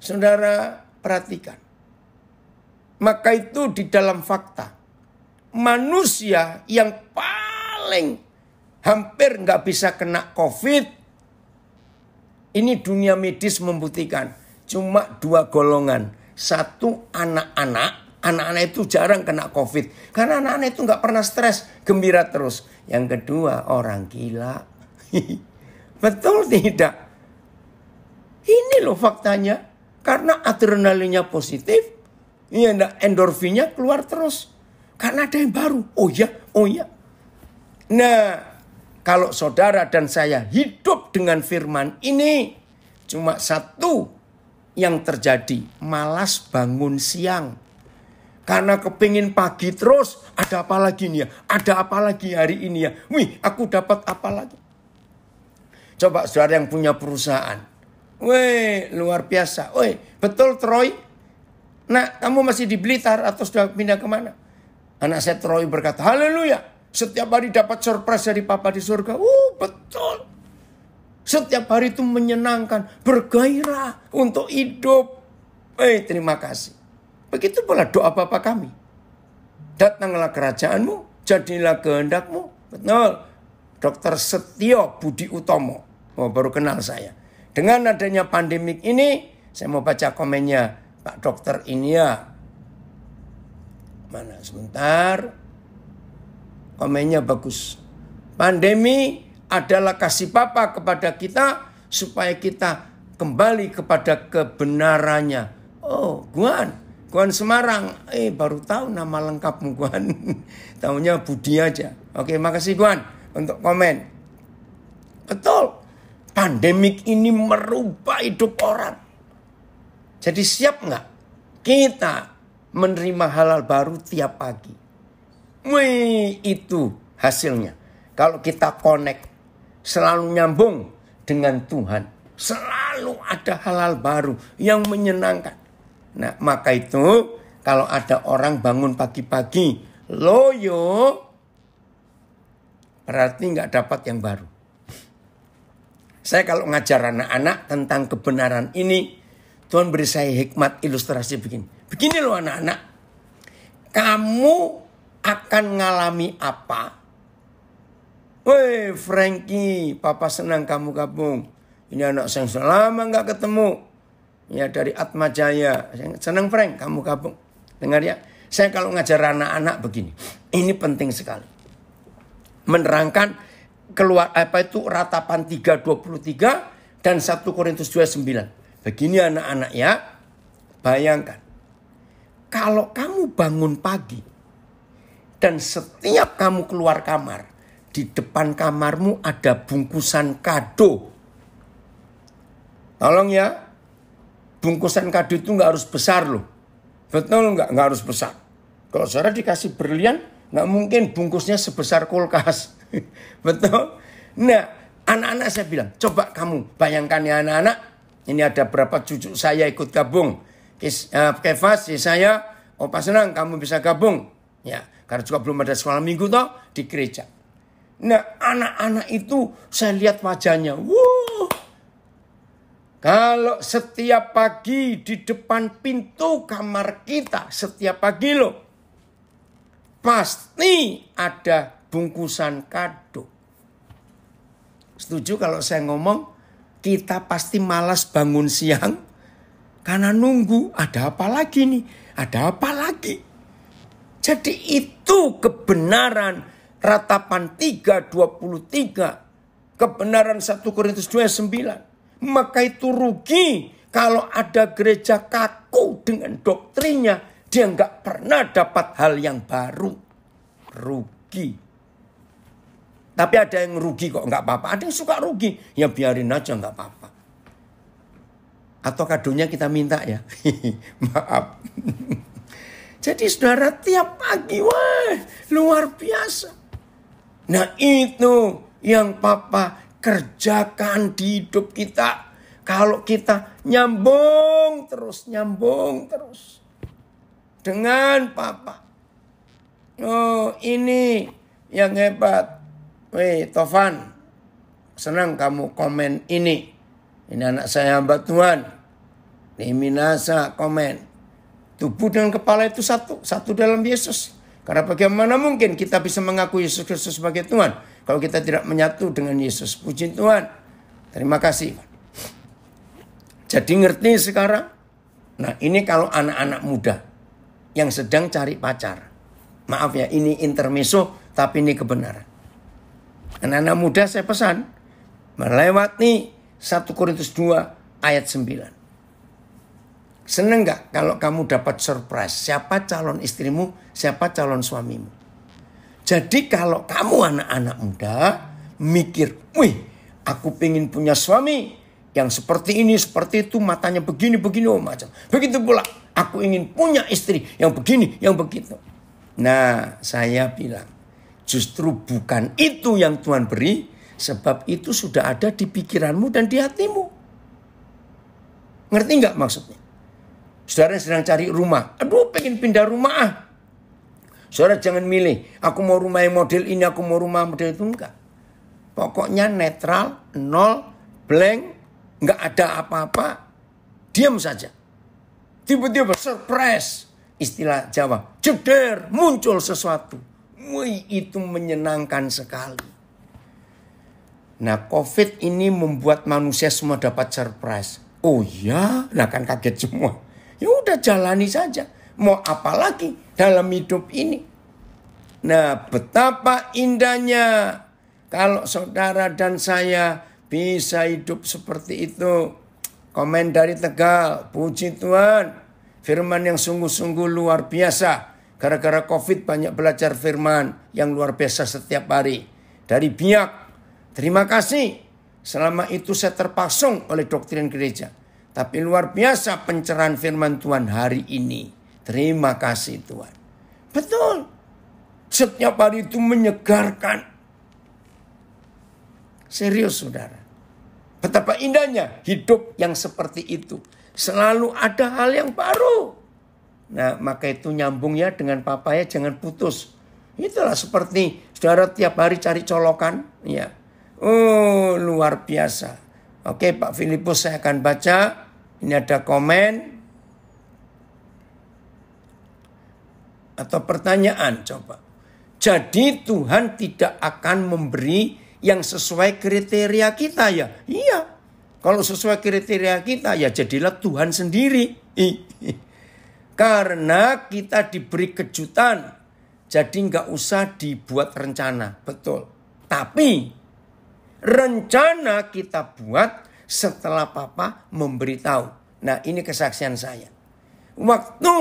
Saudara perhatikan. Maka itu di dalam fakta. Manusia yang paling hampir nggak bisa kena COVID. Ini dunia medis membuktikan cuma 2 golongan. Satu anak-anak. Anak-anak itu jarang kena COVID. Karena anak-anak itu nggak pernah stres. Gembira terus. Yang kedua orang gila. Betul tidak? Ini loh faktanya. Karena adrenalinnya positif. Ya, endorfinnya keluar terus. Karena ada yang baru. Oh ya. Nah. Kalau saudara dan saya hidup dengan firman ini, cuma satu yang terjadi, malas bangun siang. Karena kepingin pagi terus, ada apa lagi nih ya? Ada apa lagi hari ini ya? Wih, aku dapat apa lagi? Coba saudara yang punya perusahaan. Wih, luar biasa. Wih, betul Troy? Nah, kamu masih di Blitar atau sudah pindah kemana? Anak saya Troy berkata, haleluya. Setiap hari dapat surprise dari Papa di surga. Betul. Setiap hari itu menyenangkan. Bergairah untuk hidup. Terima kasih. Begitu pula doa Bapa kami. Datanglah kerajaanmu. Jadilah kehendakmu. Betul. Dr. Setio Budi Utomo. Baru kenal saya. Dengan adanya pandemik ini. Saya mau baca komennya Pak Dokter ini ya. Mana sebentar. Komennya bagus. Pandemi adalah kasih Bapa kepada kita supaya kita kembali kepada kebenarannya. Oh, Guan, Guan Semarang. Baru tahu nama lengkapmu Guan. Taunya Budi aja. Oke, makasih Guan untuk komen. Betul. Pandemik ini merubah hidup orang. Jadi siap nggak kita menerima halal baru tiap pagi? Wih, itu hasilnya. Kalau kita connect, selalu nyambung dengan Tuhan. Selalu ada halal baru yang menyenangkan. Nah, maka itu kalau ada orang bangun pagi-pagi loyo, berarti nggak dapat yang baru. Saya kalau ngajar anak-anak tentang kebenaran ini, Tuhan beri saya hikmat ilustrasi begini. Begini loh anak-anak, kamu akan ngalami apa? Woi Frankie, papa senang kamu gabung. Ini anak saya lama nggak ketemu. Ya dari Atma Jaya. Senang Frank kamu gabung. Dengar ya. Saya kalau ngajar anak-anak begini. Ini penting sekali. Menerangkan keluar ratapan 3:23 dan 1 Korintus 2:9. Begini anak-anak ya. Bayangkan. Kalau kamu bangun pagi dan setiap kamu keluar kamar, di depan kamarmu ada bungkusan kado. Tolong ya, bungkusan kado itu nggak harus besar loh. Betul nggak harus besar. Kalau saudara dikasih berlian, nggak mungkin bungkusnya sebesar kulkas. Betul? Nah, anak-anak saya bilang, coba kamu bayangkan ya anak-anak. Ini ada berapa cucu saya ikut gabung. Kefas, saya, Opa senang kamu bisa gabung. Ya, karena juga belum ada sekolah minggu toh di gereja. Nah, anak-anak itu saya lihat wajahnya. Wow. Kalau setiap pagi di depan pintu kamar kita, setiap pagi loh, pasti ada bungkusan kado. Setuju kalau saya ngomong, kita pasti malas bangun siang karena nunggu ada apa lagi nih, ada apa lagi. Jadi itu kebenaran ratapan 3:23, kebenaran 1 Korintus 2:9. Maka itu rugi kalau ada gereja kaku dengan doktrinnya. Dia nggak pernah dapat hal yang baru. Rugi. Tapi ada yang rugi kok nggak apa-apa. Ada yang suka rugi. Ya biarin aja nggak apa-apa. Atau kadonya kita minta ya. Maaf. Jadi saudara tiap pagi, wah luar biasa. Nah itu yang Papa kerjakan di hidup kita. Kalau kita nyambung terus dengan Papa. Oh ini yang hebat. Weh Tovan, senang kamu komen ini. Ini anak saya hamba Tuhan. Minasa komen. Tubuh dan kepala itu satu dalam Yesus. Karena bagaimana mungkin kita bisa mengakui Yesus Kristus sebagai Tuhan kalau kita tidak menyatu dengan Yesus. Puji Tuhan. Terima kasih. Jadi ngerti sekarang? Nah ini kalau anak-anak muda yang sedang cari pacar. Maaf ya ini intermezzo tapi ini kebenaran. Anak-anak muda saya pesan melewati 1 Korintus 2 ayat 9. Seneng gak kalau kamu dapat surprise? Siapa calon istrimu? Siapa calon suamimu? Jadi kalau kamu anak-anak muda mikir, wih aku pengen punya suami yang seperti ini, seperti itu, matanya begini, oh macam. Begitu pula aku ingin punya istri yang begini, yang begitu. Nah saya bilang, justru bukan itu yang Tuhan beri, sebab itu sudah ada di pikiranmu dan di hatimu. Ngerti gak maksudnya? Saudara sedang cari rumah. Aduh pengen pindah rumah. Saudara jangan milih. Aku mau rumah yang model ini. Aku mau rumah model itu. Enggak. Pokoknya netral. Nol. Blank. Enggak ada apa-apa. Diam saja. Tiba-tiba surprise. Istilah Jawa. Jeder. Muncul sesuatu. Wih itu menyenangkan sekali. Nah COVID ini membuat manusia semua dapat surprise. Oh ya. Nah kan kaget semua. Ya udah jalani saja. Mau apa lagi dalam hidup ini? Nah betapa indahnya kalau saudara dan saya bisa hidup seperti itu. Komen dari Tegal. Puji Tuhan. Firman yang sungguh-sungguh luar biasa. Gara-gara COVID banyak belajar firman yang luar biasa setiap hari. Dari Biak, terima kasih. Selama itu saya terpasung oleh doktrin gereja. Tapi luar biasa pencerahan firman Tuhan hari ini. Terima kasih Tuhan. Betul. Setiap hari itu menyegarkan. Serius saudara. Betapa indahnya hidup yang seperti itu. Selalu ada hal yang baru. Nah, maka itu nyambung ya dengan papa ya, jangan putus. Itulah seperti saudara tiap hari cari colokan. Ya. Oh, luar biasa. Oke, Pak Filipus saya akan baca. Ini ada komen. Atau pertanyaan coba. Jadi Tuhan tidak akan memberi yang sesuai kriteria kita ya? Iya. Kalau sesuai kriteria kita ya jadilah Tuhan sendiri. Karena kita diberi kejutan. Jadi nggak usah dibuat rencana. Betul. Tapi rencana kita buat setelah papa memberitahu. Nah ini kesaksian saya. Waktu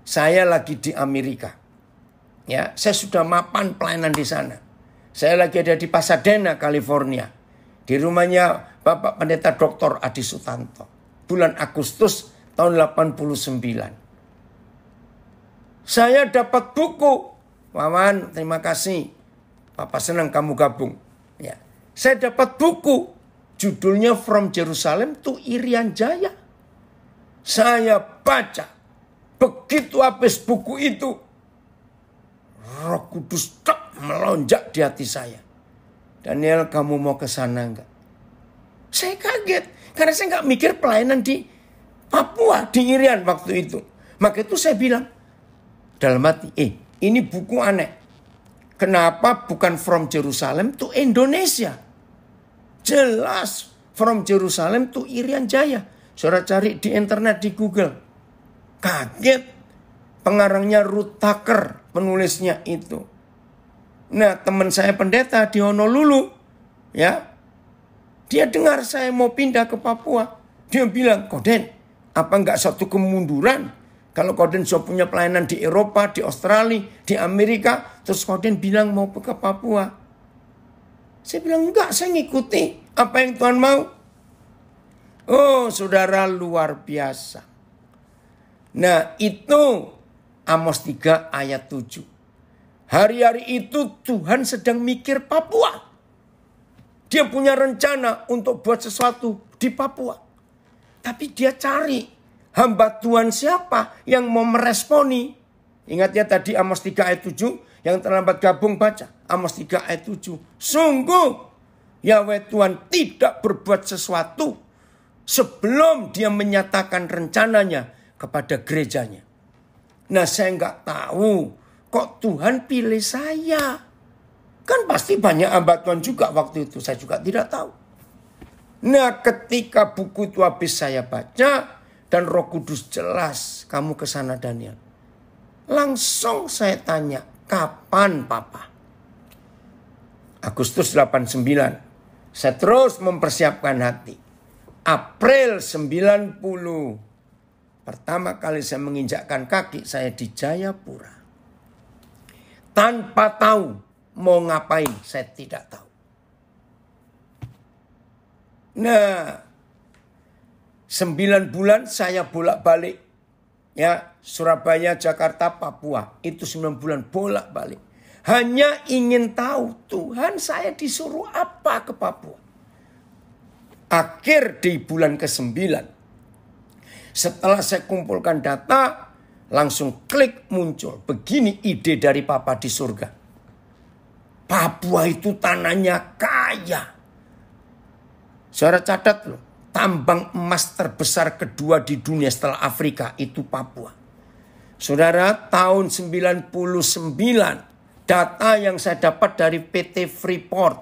saya lagi di Amerika. Ya, saya sudah mapan pelayanan di sana. Saya lagi ada di Pasadena, California. Di rumahnya Bapak Pendeta Dr. Adi Sutanto. Bulan Agustus tahun 89. Saya dapat buku. Wawan, terima kasih. Papa senang kamu gabung. Ya. Saya dapat buku. Judulnya From Jerusalem to Irian Jaya. Saya baca. Begitu habis buku itu. Roh Kudus melonjak di hati saya. Daniel, kamu mau ke sana enggak? Saya kaget. Karena saya enggak mikir pelayanan di Papua, di Irian waktu itu. Maka itu saya bilang dalam hati, ini buku aneh. Kenapa bukan From Jerusalem to Indonesia? Jelas From Jerusalem to Irian Jaya. Saudara cari di internet, di Google. Kaget. Pengarangnya Ruth Tucker, penulisnya itu. Nah, teman saya pendeta di Honolulu, ya. Dia dengar saya mau pindah ke Papua. Dia bilang, Koden, apa enggak satu kemunduran? Kalau Koden sudah punya pelayanan di Eropa, di Australia, di Amerika, terus Koden bilang mau ke Papua. Saya bilang, enggak, saya ngikuti apa yang Tuhan mau. Oh, saudara, luar biasa. Nah, itu Amos 3 ayat 7. Hari-hari itu Tuhan sedang mikir Papua. Dia punya rencana untuk buat sesuatu di Papua. Tapi dia cari hamba Tuhan siapa yang mau meresponi. Ingat ya tadi Amos 3 ayat 7. Yang terlambat gabung baca. Amos 3 ayat 7. Sungguh Yahweh Tuhan tidak berbuat sesuatu sebelum dia menyatakan rencananya kepada gerejanya. Nah saya nggak tahu kok Tuhan pilih saya. Kan pasti banyak hamba Tuhan juga waktu itu. Saya juga tidak tahu. Nah ketika buku itu habis saya baca. Dan Roh Kudus jelas. Kamu ke sana Daniel. Langsung saya tanya. Kapan Papa? Agustus 89. Saya terus mempersiapkan hati. April 90. Pertama kali saya menginjakkan kaki saya di Jayapura. Tanpa tahu mau ngapain, saya tidak tahu. Nah, 9 bulan saya bolak-balik. Ya, Surabaya, Jakarta, Papua. Itu 9 bulan bolak-balik. Hanya ingin tahu Tuhan saya disuruh apa ke Papua. Akhir di bulan ke-9. Setelah saya kumpulkan data, langsung klik muncul. Begini ide dari Papa di surga. Papua itu tanahnya kaya. Saudara catat loh. Tambang emas terbesar kedua di dunia setelah Afrika itu Papua. Saudara, tahun 99 data yang saya dapat dari PT Freeport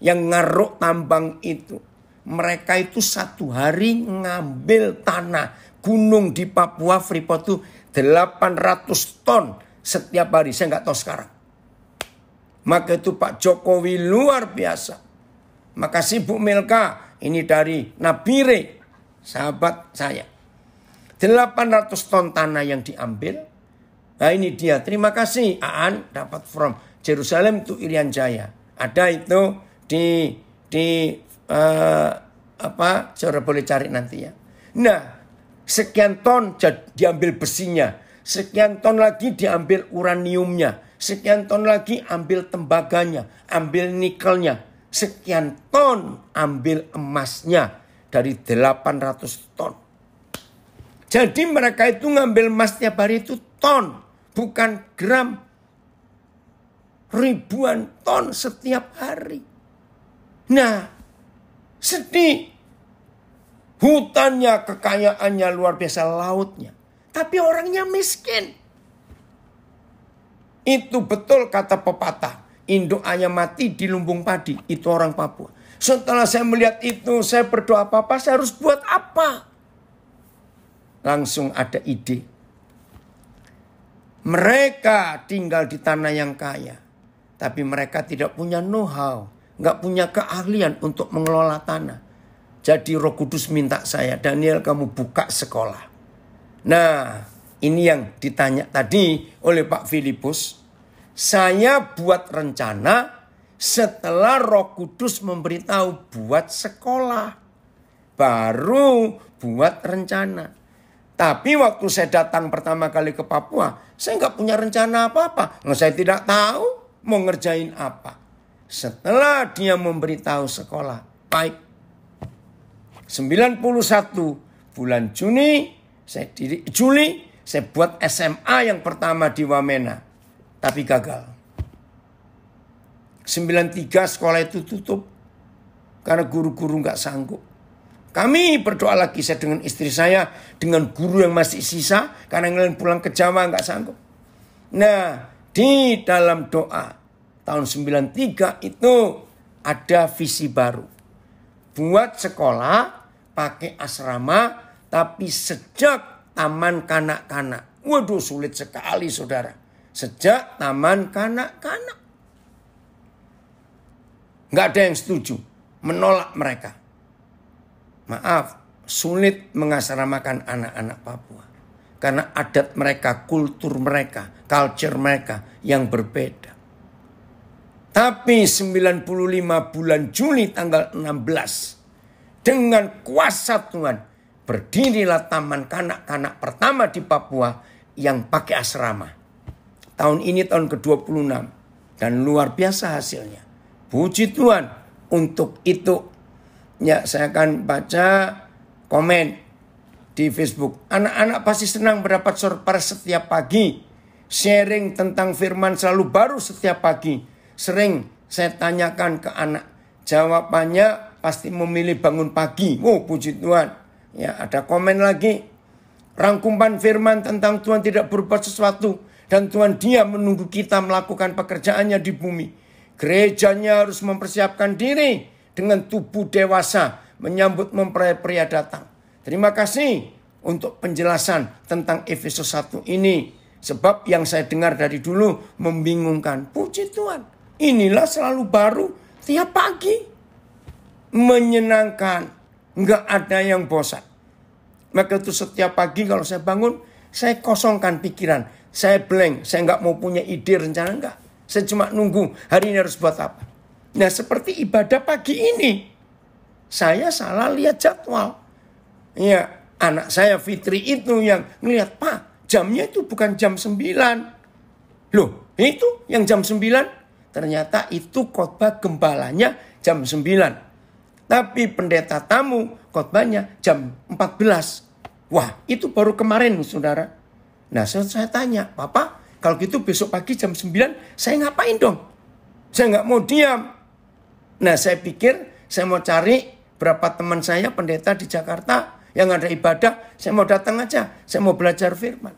yang ngaruk tambang itu. Mereka itu satu hari ngambil tanah gunung di Papua Freeport itu 800 ton setiap hari. Saya nggak tahu sekarang. Maka itu Pak Jokowi luar biasa. Makasih Bu Milka. Ini dari Nabire, sahabat saya. 800 ton tanah yang diambil. Nah ini dia, terima kasih Aan dapat from Jerusalem to Irian Jaya. Ada itu saudara boleh cari nanti ya. Nah, sekian ton diambil besinya, sekian ton lagi diambil uraniumnya, sekian ton lagi ambil tembaganya, ambil nikelnya, sekian ton ambil emasnya dari 800 ton. Jadi mereka itu ngambil emas tiap hari itu ton, bukan gram. Ribuan ton setiap hari. Nah, sedih. Hutannya, kekayaannya luar biasa, lautnya. Tapi orangnya miskin. Itu betul kata pepatah. Induk ayam mati di lumbung padi. Itu orang Papua. Setelah saya melihat itu, saya berdoa apa-apa, saya harus buat apa? Langsung ada ide. Mereka tinggal di tanah yang kaya. Tapi mereka tidak punya know-how. Nggak punya keahlian untuk mengelola tanah. Jadi Roh Kudus minta saya, Daniel kamu buka sekolah. Nah, ini yang ditanya tadi oleh Pak Filipus. Saya buat rencana setelah Roh Kudus memberitahu buat sekolah. Baru buat rencana. Tapi waktu saya datang pertama kali ke Papua, saya nggak punya rencana apa-apa. Nah, saya tidak tahu mau ngerjain apa. Setelah dia memberitahu sekolah, baik. 91 bulan Juli, saya buat SMA yang pertama di Wamena. Tapi gagal. 93 sekolah itu tutup. Karena guru-guru nggak sanggup. Kami berdoa lagi, saya dengan istri saya, dengan guru yang masih sisa. Karena yang lain pulang ke Jawa nggak sanggup. Nah, di dalam doa tahun 93 itu ada visi baru. Buat sekolah pakai asrama tapi sejak taman kanak-kanak. Waduh sulit sekali saudara. Sejak taman kanak-kanak. Nggak ada yang setuju. Menolak mereka. Maaf, sulit mengasramakan anak-anak Papua. Karena adat mereka, kultur mereka, culture mereka yang berbeda. Tapi 95 bulan Juli tanggal 16. Dengan kuasa Tuhan. Berdirilah taman kanak-kanak pertama di Papua yang pakai asrama. Tahun ini tahun ke-26. Dan luar biasa hasilnya. Puji Tuhan untuk itu. Ya saya akan baca komen di Facebook. Anak-anak pasti senang mendapat surprise setiap pagi. Sharing tentang firman selalu baru setiap pagi. Sering saya tanyakan ke anak. Jawabannya pasti memilih bangun pagi. Oh puji Tuhan. Ya ada komen lagi. Rangkuman firman tentang Tuhan tidak berbuat sesuatu. Dan Tuhan dia menunggu kita melakukan pekerjaannya di bumi. Gerejanya harus mempersiapkan diri dengan tubuh dewasa. Menyambut mempelai pria datang. Terima kasih untuk penjelasan tentang Efesus 1 ini. Sebab yang saya dengar dari dulu membingungkan. Puji Tuhan. Inilah selalu baru tiap pagi. Menyenangkan. Enggak ada yang bosan. Maka itu setiap pagi kalau saya bangun. Saya kosongkan pikiran. Saya blank. Saya enggak mau punya ide rencana enggak. Saya cuma nunggu hari ini harus buat apa. Nah seperti ibadah pagi ini. Saya salah lihat jadwal. Ya anak saya Fitri itu yang ngelihat. Pak jamnya itu bukan jam 9. Loh itu yang jam 9. Ternyata itu khotbah gembalanya jam 9. Tapi pendeta tamu khotbahnya jam 14. Wah itu baru kemarin saudara. Nah saya tanya, Papa kalau gitu besok pagi jam 9 saya ngapain dong? Saya nggak mau diam. Nah saya pikir saya mau cari berapa teman saya pendeta di Jakarta yang ada ibadah. Saya mau datang aja, saya mau belajar firman.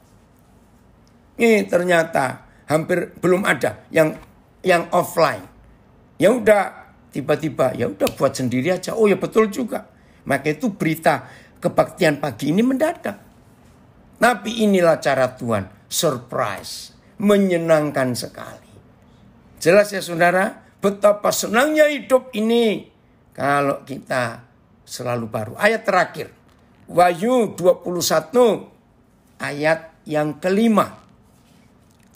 Ini ternyata hampir belum ada yang offline. Ya udah tiba-tiba ya udah buat sendiri aja. Oh ya betul juga. Maka itu berita kebaktian pagi ini mendadak. Tapi inilah cara Tuhan, surprise, menyenangkan sekali. Jelas ya saudara, betapa senangnya hidup ini kalau kita selalu baru. Ayat terakhir, Wahyu 21 ayat yang kelima.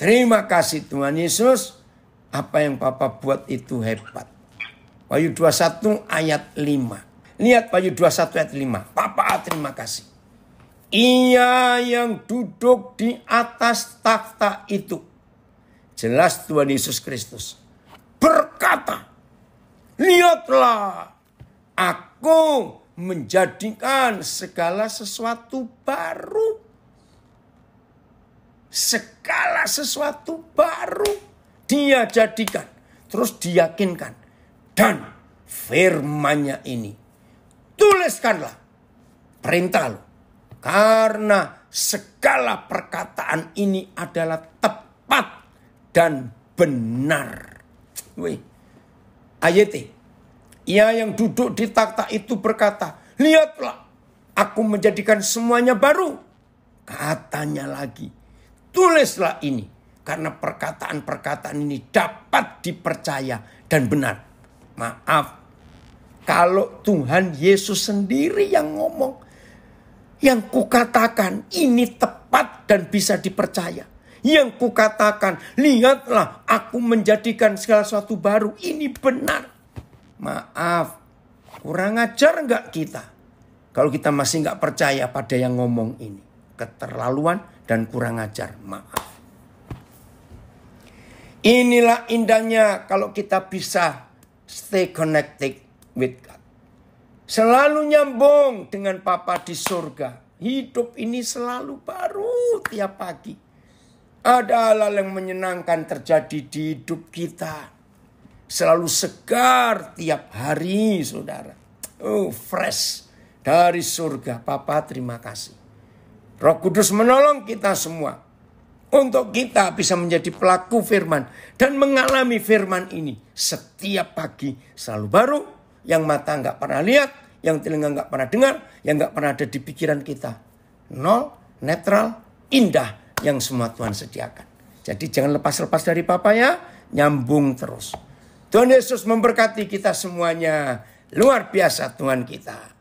Terima kasih Tuhan Yesus. Apa yang Papa buat itu hebat. Wahyu 21 ayat 5. Lihat Wahyu 21 ayat 5. Papa terima kasih. Ia yang duduk di atas takhta itu. Jelas Tuhan Yesus Kristus berkata, lihatlah, aku menjadikan segala sesuatu baru. Segala sesuatu baru dia jadikan. Terus diyakinkan. Dan firman-Nya ini, tuliskanlah, perintah lo. Karena segala perkataan ini adalah tepat dan benar. Wih. Ayat ia yang duduk di takhta itu berkata, lihatlah, aku menjadikan semuanya baru. Katanya lagi, tulislah ini. Karena perkataan-perkataan ini dapat dipercaya dan benar. Maaf, kalau Tuhan Yesus sendiri yang ngomong, yang kukatakan ini tepat dan bisa dipercaya. Yang kukatakan, lihatlah aku menjadikan segala sesuatu baru. Ini benar. Maaf, kurang ajar enggak kita? Kalau kita masih enggak percaya pada yang ngomong ini. Keterlaluan dan kurang ajar. Maaf. Inilah indahnya kalau kita bisa stay connected with God. Selalu nyambung dengan Papa di surga. Hidup ini selalu baru tiap pagi. Ada hal yang menyenangkan terjadi di hidup kita. Selalu segar tiap hari, saudara. Oh, fresh dari surga. Papa terima kasih. Roh Kudus menolong kita semua. Untuk kita bisa menjadi pelaku firman. Dan mengalami firman ini. Setiap pagi selalu baru. Yang mata nggak pernah lihat. Yang telinga nggak pernah dengar. Yang nggak pernah ada di pikiran kita. Nol, netral, indah. Yang semua Tuhan sediakan. Jadi jangan lepas-lepas dari Papa ya. Nyambung terus. Tuhan Yesus memberkati kita semuanya. Luar biasa Tuhan kita.